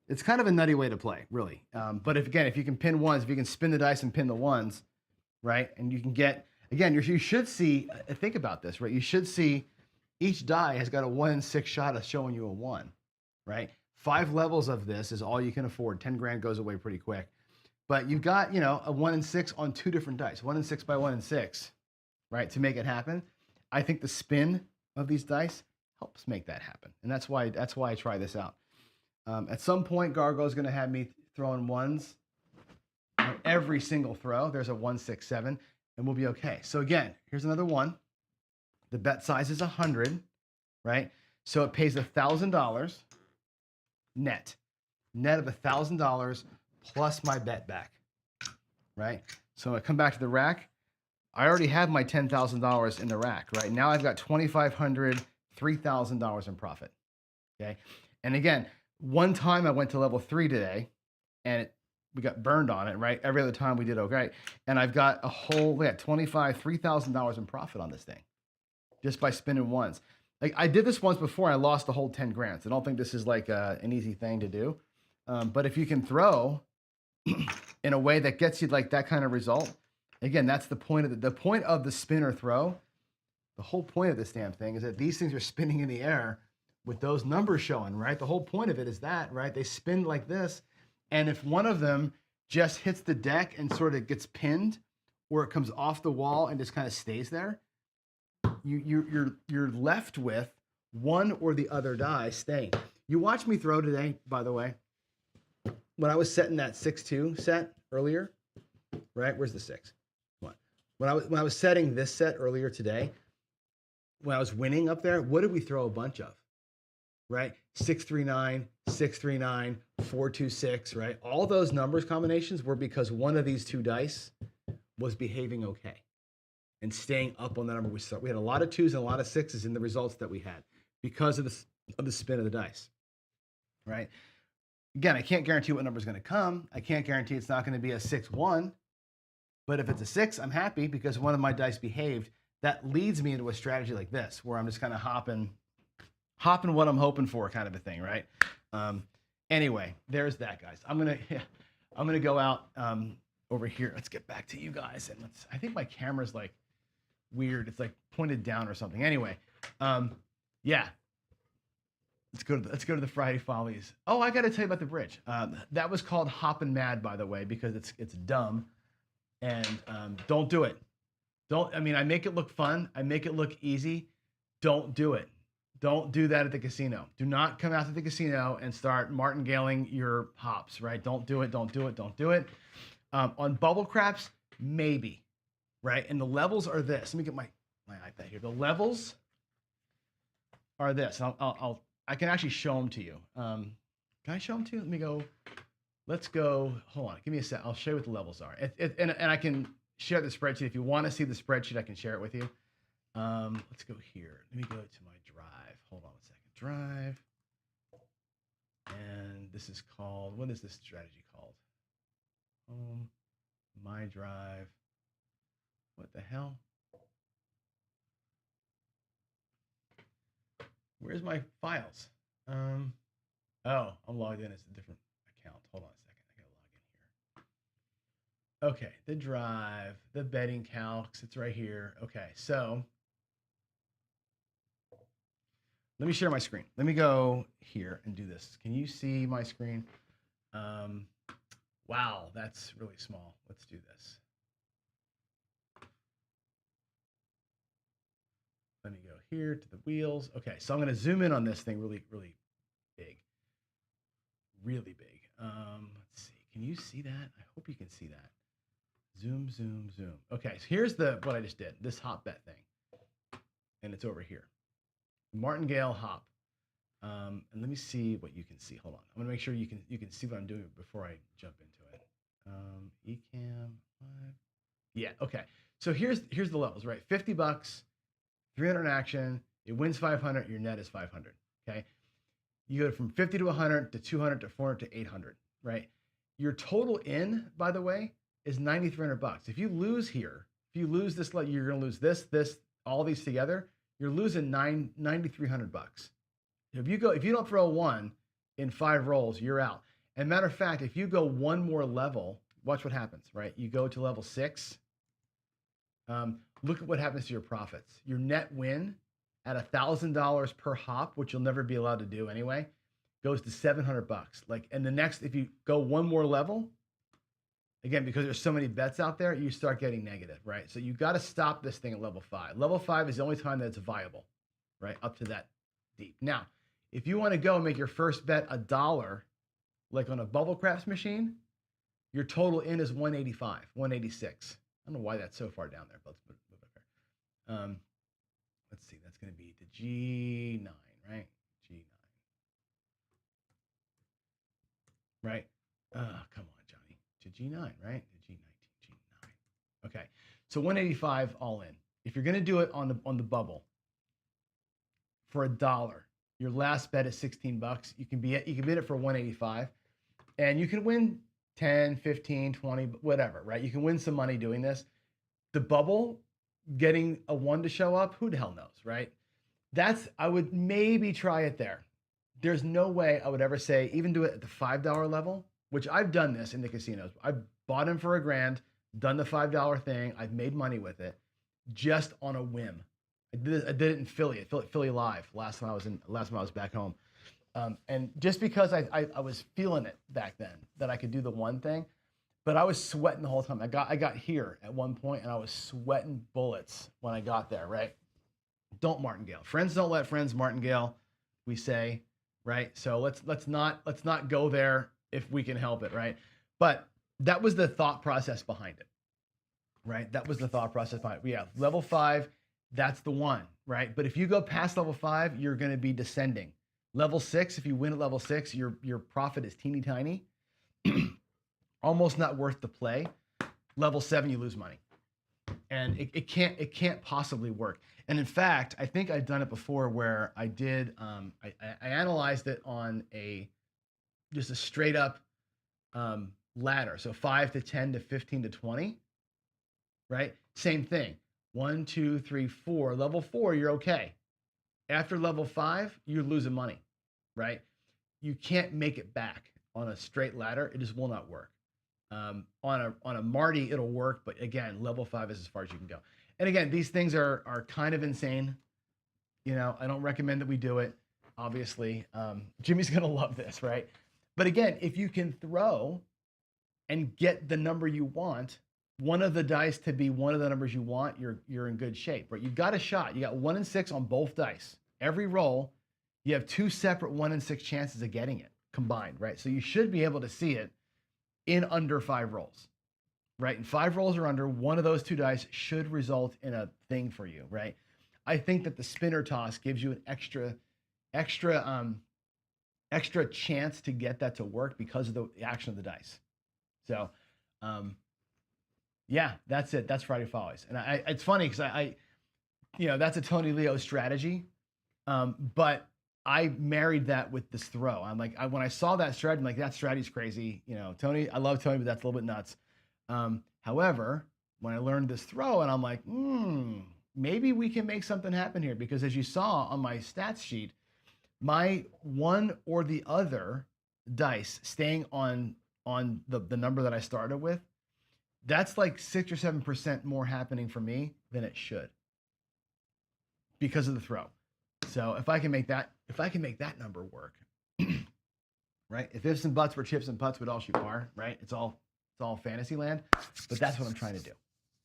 It's kind of a nutty way to play, really. But if you can pin ones, if you can spin the dice and pin the ones, right? And you can get, again, you should see, think about this, right? You should see each die has got a 1 in 6 shot of showing you a 1, right? 5 levels of this is all you can afford. 10 grand goes away pretty quick. But you've got, a 1 in 6 on 2 different dice, 1 in 6 by 1 in 6, right? To make it happen. I think the spin of these dice helps make that happen. And that's why I try this out. At some point, Gargo is going to have me throwing ones on every single throw. There's a 1, 6, 7, and we'll be okay. So again, here's another one. The bet size is 100, right? So it pays $1,000 net of $1,000 plus my bet back, right? So I come back to the rack. I already have my $10,000 in the rack, right? Now I've got $2,500, $3,000 in profit, okay? And again, one time I went to level 3 today, and we got burned on it, right? Every other time we did okay. And I've got a whole, $3,000 in profit on this thing just by spinning ones. Like, I did this once before, I lost the whole 10 grand. So I don't think this is like an easy thing to do. But if you can throw in a way that gets you like that kind of result, again, that's the point of the point of the spin or throw The whole point of this damn thing is that these things are spinning in the air with those numbers showing, right? The whole point of it is that, right? They spin like this. And if one of them just hits the deck and sort of gets pinned, or it comes off the wall and just kind of stays there, you're left with one or the other die staying. You watched me throw today, by the way. When I was setting that 6-2 set earlier, right? Where's the 6? Come on. When I was setting this set earlier today, when I was winning up there, what did we throw a bunch of? Right? 639, 639, 426, right? All those numbers combinations were because one of these two dice was behaving okay and staying up on the number we saw. We had a lot of 2s and a lot of 6s in the results that we had because of the spin of the dice, right? Again, I can't guarantee what number is going to come. I can't guarantee it's not going to be a 6-1, but if it's a 6, I'm happy because one of my dice behaved. That leads me into a strategy like this, where I'm just kind of hopping what I'm hoping for, kind of a thing, right? Anyway, there's that, guys. I'm gonna go out over here. Let's get back to you guys, and I think my camera's like weird. It's like pointed down or something. Anyway, yeah. Let's go to the Friday Follies. Oh, I got to tell you about the bridge. That was called Hoppin' Mad, by the way, because it's dumb, and don't do it. I make it look fun. I make it look easy. Don't do it. Don't do that at the casino. Do not come out to the casino and start martingaling your hops, right? Don't do it. Don't do it. Don't do it. On bubble craps, maybe, right? And the levels are this. Let me get my iPad here. The levels are this. I can actually show them to you. Can I show them to you? Let me go. Let's go. Hold on. Give me a sec. I'll show you what the levels are. And I can share the spreadsheet. If you want to see the spreadsheet, I can share it with you. Let's go here. Let me go to my drive. Hold on a second. Drive. And this is called, what is this strategy called? Home, my drive. What the hell? Where's my files? Oh, I'm logged in as a different account. Hold on a second. I gotta log in here. Okay, the drive, the betting calcs, it's right here. Okay, so let me share my screen. Let me go here and do this. Can you see my screen? Wow, that's really small. Let's do this. Let me go here to the wheels. Okay, so I'm going to zoom in on this thing really, really big. Really big. Let's see. Can you see that? I hope you can see that. Zoom, zoom, zoom. Okay, so here's what I just did. This hop bet thing. And it's over here. Martingale hop. And let me see what you can see. Hold on. I'm going to make sure you can see what I'm doing before I jump into it. ECam 5. Yeah, okay. So here's the levels, right? $50. 300 action, it wins 500, your net is 500, okay? You go from 50 to 100 to 200 to 400 to 800, right? Your total in, by the way, is $9,300. If you lose here, if you lose this, you're gonna lose this, all these together, you're losing $9,300. If you don't throw one in 5 rolls, you're out. And matter of fact, if you go one more level, watch what happens, right? You go to level 6, look at what happens to your profits. Your net win at $1,000 per hop, which you'll never be allowed to do anyway, goes to $700. And the next, if you go one more level, again, because there's so many bets out there, you start getting negative, right? So you got to stop this thing at level 5. Level 5 is the only time that it's viable, right? Up to that deep. Now, if you want to go and make your first bet $1, like on a bubble craps machine, your total in is 185, 186. I don't know why that's so far down there, but let's move it there. Let's see, that's going to be the G9, right? G9. Right? Come on, Johnny. To G9, right? The G19, G9. Okay, so 185 all in. If you're going to do it on the bubble for $1, your last bet is $16. You can bid it for 185, and you can win 10, 15, 20, whatever, right? You can win some money doing this. The bubble, getting a 1 to show up, who the hell knows, right? I would maybe try it there. There's no way I would ever say, even do it at the $5 level, which I've done this in the casinos. I've bought them for $1,000, done the $5 thing. I've made money with it just on a whim. I did it in Philly, Philly Live last time I was back home. And just because I was feeling it back then that I could do the one thing, but I was sweating the whole time. I got here at one point and I was sweating bullets when I got there, right? Don't martingale. Friends don't let friends martingale, we say, right? So let's not go there if we can help it, right? But that was the thought process behind it, right? That was the thought process behind it. Yeah, level 5, that's the one, right? But if you go past level 5, you're going to be descending. Level 6, if you win at level 6, your profit is teeny tiny, almost not worth the play. Level 7, you lose money, and it can't possibly work. And in fact, I think I've done it before where I did I analyzed it on just a straight up ladder, so 5 to 10 to 15 to 20, right? Same thing. 1, 2, 3, 4. Level 4, you're okay. After level 5, you're losing money, right? You can't make it back on a straight ladder. It just will not work. On a Marty, it'll work, but again, level 5 is as far as you can go. And again, these things are kind of insane. You know, I don't recommend that we do it, obviously. Jimmy's gonna love this, right? But again, if you can throw and get the number you want, one of the dice to be one of the numbers you want, you're in good shape, right? You've got a shot. You got 1 in 6 on both dice. Every roll, you have 2 separate 1 in 6 chances of getting it combined, right? So you should be able to see it in under 5 rolls, right? And 5 rolls or under, one of those 2 dice should result in a thing for you, right? I think that the spinner toss gives you an extra chance to get that to work because of the action of the dice. So, yeah, that's it. That's Friday Follies. And it's funny because I that's a Tony Leo strategy. But I married that with this throw. I'm like, when I saw that strategy, I'm like, that strategy's crazy. You know, Tony, I love Tony, but that's a little bit nuts. However, when I learned this throw, and I'm like, maybe we can make something happen here, because as you saw on my stats sheet, my one or the other dice staying on the number that I started with, that's like 6 or 7% more happening for me than it should because of the throw. So if I can make that number work, right? If ifs and buts were chips and putts, we'd all shoot par, right? It's all fantasy land, but that's what I'm trying to do.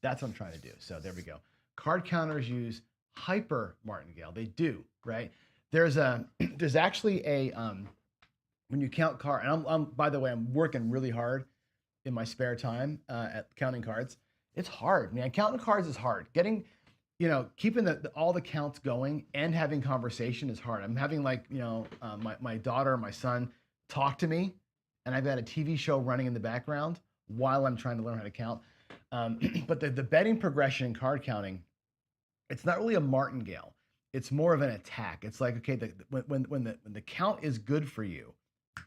That's what I'm trying to do. So there we go. Card counters use hyper martingale. They do, right? There's actually a when you count card, and I'm by the way, I'm working really hard in my spare time at counting cards. It's hard, man. Counting cards is hard. Getting, keeping all the counts going and having conversation is hard. I'm having my daughter and my son talk to me, and I've got a TV show running in the background while I'm trying to learn how to count. But the betting progression in card counting, it's not really a martingale. It's more of an attack. It's like, okay, when the count is good for you,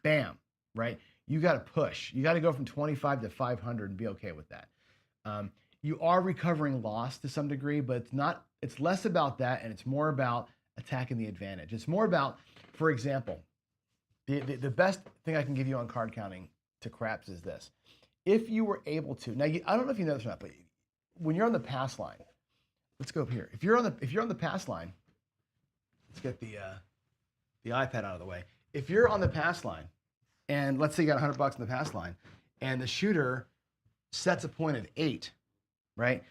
bam, right? You got to push. You got to go from 25 to 500 and be okay with that. You are recovering loss to some degree, but it's less about that, and it's more about attacking the advantage. It's more about, for example, the best thing I can give you on card counting to craps is this. If you were able to, now I don't know if you know this or not, but when you're on the pass line, let's go up here. If you're on the pass line, let's get the iPad out of the way. If you're on the pass line, and let's say you got $100 in the pass line, and the shooter sets a point of 8, right?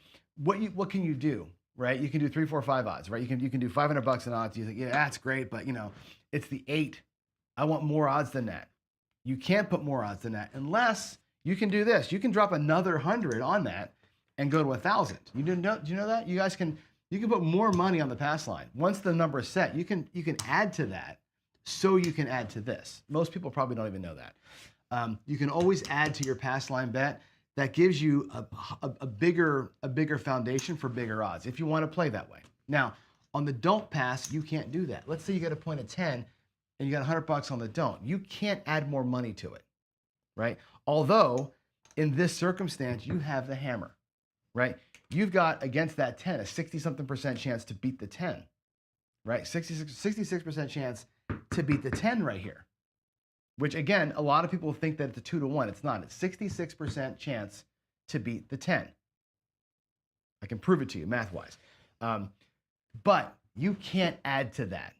What can you do, right? You can do 3, 4, 5 odds, right? You can do $500 in odds. You think, yeah, that's great, but it's the 8. I want more odds than that. You can't put more odds than that unless you can do this. You can drop another 100 on that and go to 1,000. Do you know that? You can put more money on the pass line. Once the number is set, you can add to that, so you can add to this. Most people probably don't even know that. You can always add to your pass line bet. That gives you a bigger foundation for bigger odds if you want to play that way. Now, on the don't pass, you can't do that. Let's say you get a point of 10 and you got $100 on the don't. You can't add more money to it, right? Although in this circumstance, you have the hammer, right? You've got against that 10 a 60-something% chance to beat the 10, right? 66% chance to beat the 10 right here. Which again, a lot of people think that it's a 2-to-1. It's not. It's 66% chance to beat the 10. I can prove it to you math-wise. But you can't add to that.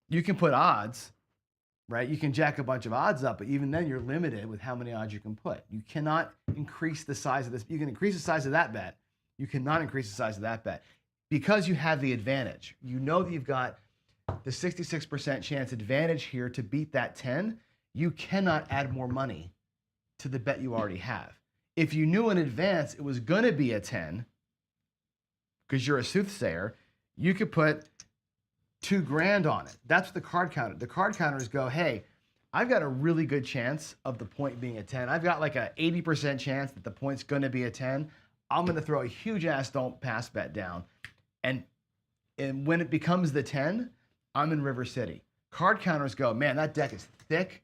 You can put odds, right? You can jack a bunch of odds up, but even then you're limited with how many odds you can put. You cannot increase the size of this. You can increase the size of that bet. You cannot increase the size of that bet because you have the advantage. You know that you've got the 66% chance advantage here to beat that 10. You cannot add more money to the bet you already have. If you knew in advance it was going to be a 10, because you're a soothsayer, you could put $2,000 on it. That's the card counter. The card counters go, hey, I've got a really good chance of the point being a 10. I've got like a 80% chance that the point's going to be a 10. I'm going to throw a huge ass don't pass bet down. And when it becomes the 10, I'm in River City. Card counters go, man, that deck is thick.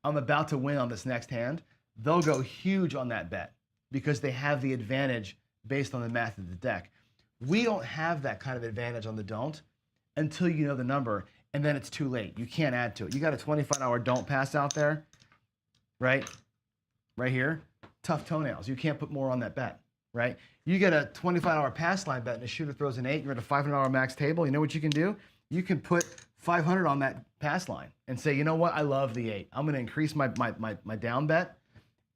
I'm about to win on this next hand. They'll go huge on that bet because they have the advantage based on the math of the deck. We don't have that kind of advantage on the don't until you know the number, and then it's too late. You can't add to it. You got a 25-hour don't pass out there, right? Right here. Tough toenails. You can't put more on that bet, right? You get a 25-hour pass line bet and a shooter throws an 8, you're at a $500 max table. You know what you can do? You can put 500 on that pass line and say, you know what? I love the 8. I'm going to increase my down bet,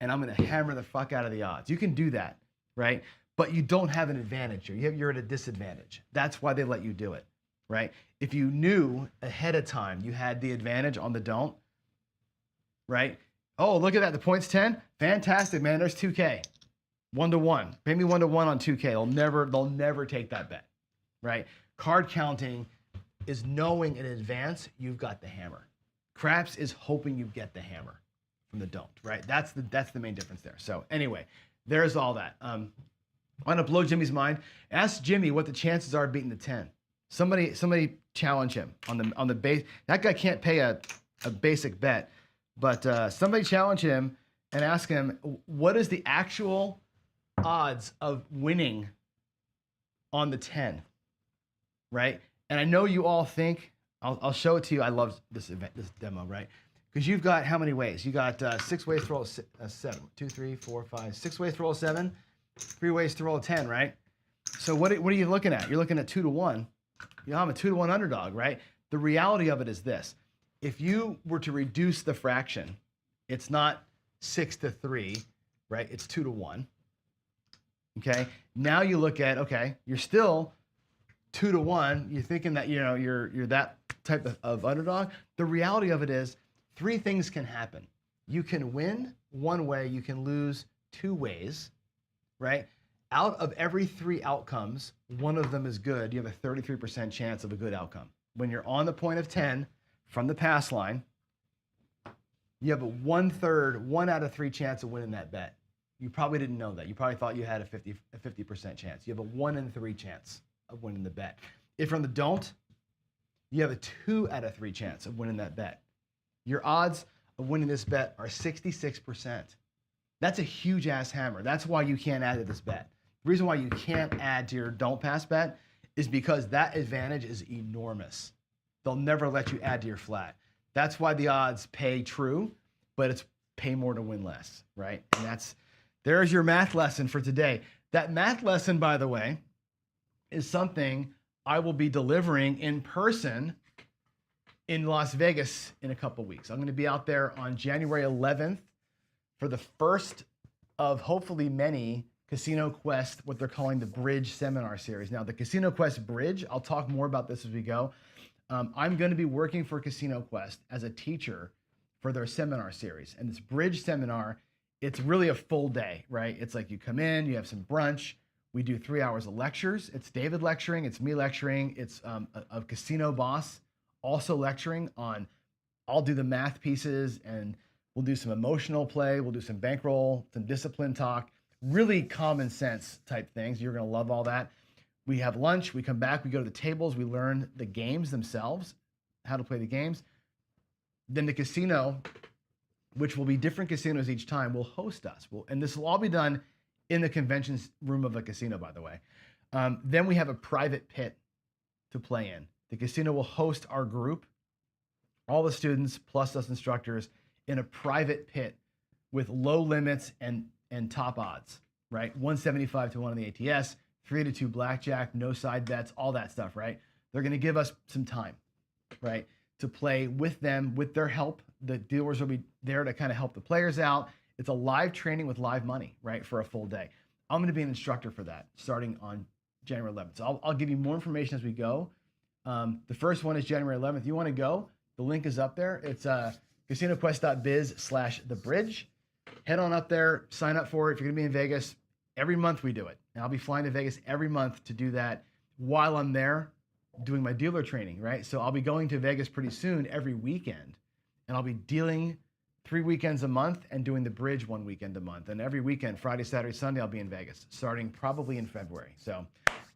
and I'm going to hammer the fuck out of the odds. You can do that, right? But you don't have an advantage here. You're at a disadvantage. That's why they let you do it, right? If you knew ahead of time you had the advantage on the don't, right? Oh, look at that. The point's 10. Fantastic, man. There's 2K. 1-to-1. Pay me 1-to-1 on 2K. They'll never take that bet, right? Card counting is knowing in advance you've got the hammer. Craps is hoping you get the hammer from the don't, right? That's the main difference there. So anyway, there's all that. I want to blow Jimmy's mind. Ask Jimmy what the chances are of beating the 10. Somebody challenge him on the base. That guy can't pay a basic bet, but somebody challenge him and ask him what is the actual odds of winning on the 10, right? And I know you all think I'll show it to you. I love this demo, right? Because you've got how many ways? You got 6 ways to roll a 7. 2, 3, 4, 5, 6 ways to roll a 7. 3 ways to roll a 10, right? So what are you looking at? You're looking at 2-to-1. You know, I'm a 2-to-1 underdog, right? The reality of it is this. If you were to reduce the fraction, it's not 6-to-3, right? It's 2-to-1. Okay? Now you look at, okay, you're still 2-to-1. You're thinking that, you know, you're that type of underdog. The reality of it is 3 things can happen. You can win one way, you can lose 2 ways. Right? Out of every 3 outcomes, one of them is good. You have a 33% chance of a good outcome. When you're on the point of 10 from the pass line, you have a 1/3, 1 out of 3 chance of winning that bet. You probably didn't know that. You probably thought you had a 50% chance. You have a 1 in 3 chance of winning the bet. If you're on the don't, you have a 2 out of 3 chance of winning that bet. Your odds of winning this bet are 66%. That's a huge ass hammer. That's why you can't add to this bet. The reason why you can't add to your don't pass bet is because that advantage is enormous. They'll never let you add to your flat. That's why the odds pay true, but it's pay more to win less, right? And there's your math lesson for today. That math lesson, by the way, is something I will be delivering in person in Las Vegas in a couple weeks. I'm going to be out there on January 11th for the first of hopefully many Casino Quest, what they're calling the Bridge Seminar Series. Now, the Casino Quest Bridge, I'll talk more about this as we go. I'm going to be working for Casino Quest as a teacher for their seminar series. And this Bridge Seminar, it's really a full day, right? It's like you come in, you have some brunch. We do 3 hours of lectures. It's David lecturing, it's me lecturing, it's a casino boss also lecturing on, I'll do the math pieces, and we'll do some emotional play. We'll do some bankroll, some discipline talk, really common sense type things. You're going to love all that. We have lunch. We come back. We go to the tables. We learn the games themselves, how to play the games. Then the casino, which will be different casinos each time, will host us. And this will all be done in the convention room of a casino, by the way. Then we have a private pit to play in. The casino will host our group, all the students plus us instructors, in a private pit with low limits and top odds, right? 175 to 1 on the ATS, 3-2 blackjack, no side bets, all that stuff, right? They're going to give us some time, right, to play with them, with their help. The dealers will be there to kind of help the players out. It's a live training with live money, right, for a full day. I'm going to be an instructor for that starting on January 11th. So I'll give you more information as we go. The first one is January 11th. You want to go? The link is up there. It's casinoquest.biz/thebridge. Head on up there, sign up for it. If you're going to be in Vegas, every month we do it. And I'll be flying to Vegas every month to do that while I'm there doing my dealer training, right? So I'll be going to Vegas pretty soon every weekend, and I'll be dealing 3 weekends a month and doing the bridge 1 weekend a month. And every weekend, Friday, Saturday, Sunday, I'll be in Vegas, starting probably in February. So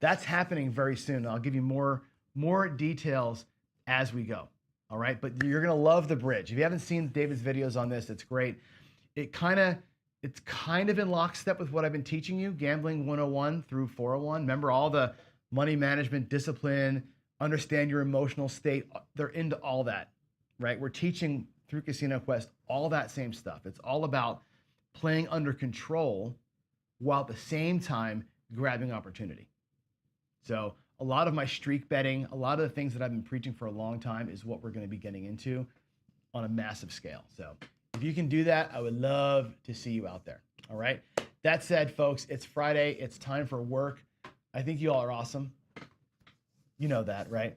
that's happening very soon. I'll give you more details as we go. All right, but you're gonna love the bridge. If you haven't seen David's videos on this, it's great. It's kind of in lockstep with what I've been teaching you, Gambling 101 through 401. Remember all the money management, discipline, understand your emotional state. They're into all that, right? We're teaching through Casino Quest all that same stuff. It's all about playing under control while at the same time grabbing opportunity. So a lot of my streak betting, a lot of the things that I've been preaching for a long time is what we're going to be getting into on a massive scale. So if you can do that, I would love to see you out there. All right. That said, folks, it's Friday. It's time for work. I think you all are awesome. You know that, right?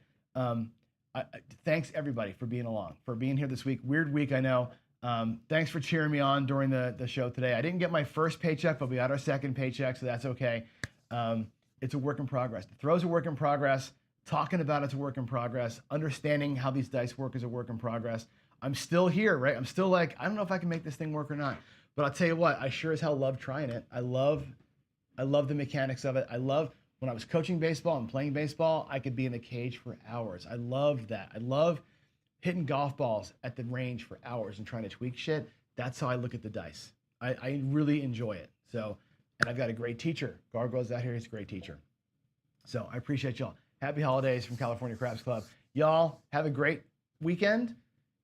Thanks everybody for being along, for being here this week. Weird week, I know. Thanks for cheering me on during the show today. I didn't get my first paycheck, but we got our second paycheck, so that's okay. It's a work in progress. The throw's a work in progress. Talking about it's a work in progress. Understanding how these dice work is a work in progress. I'm still here, right? I'm still like, I don't know if I can make this thing work or not. But I'll tell you what, I sure as hell love trying it. I love the mechanics of it. I love when I was coaching baseball and playing baseball, I could be in the cage for hours. I loved that. I love hitting golf balls at the range for hours and trying to tweak shit. That's how I look at the dice. I really enjoy it. So, and I've got a great teacher. Gargoyle's out here. He's a great teacher. So I appreciate y'all. Happy holidays from California Craps Club. Y'all have a great weekend,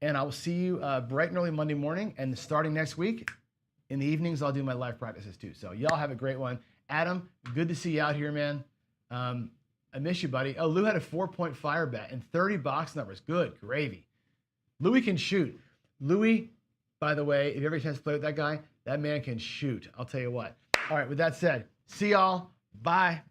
and I will see you bright and early Monday morning. And starting next week, in the evenings, I'll do my live practices too. So y'all have a great one. Adam, good to see you out here, man. I miss you, buddy. Oh, Lou had a 4-point fire bet and 30 box numbers. Good gravy. Louis can shoot. Louis, by the way, if you ever get a chance to play with that guy, that man can shoot. I'll tell you what. All right, with that said, see y'all. Bye.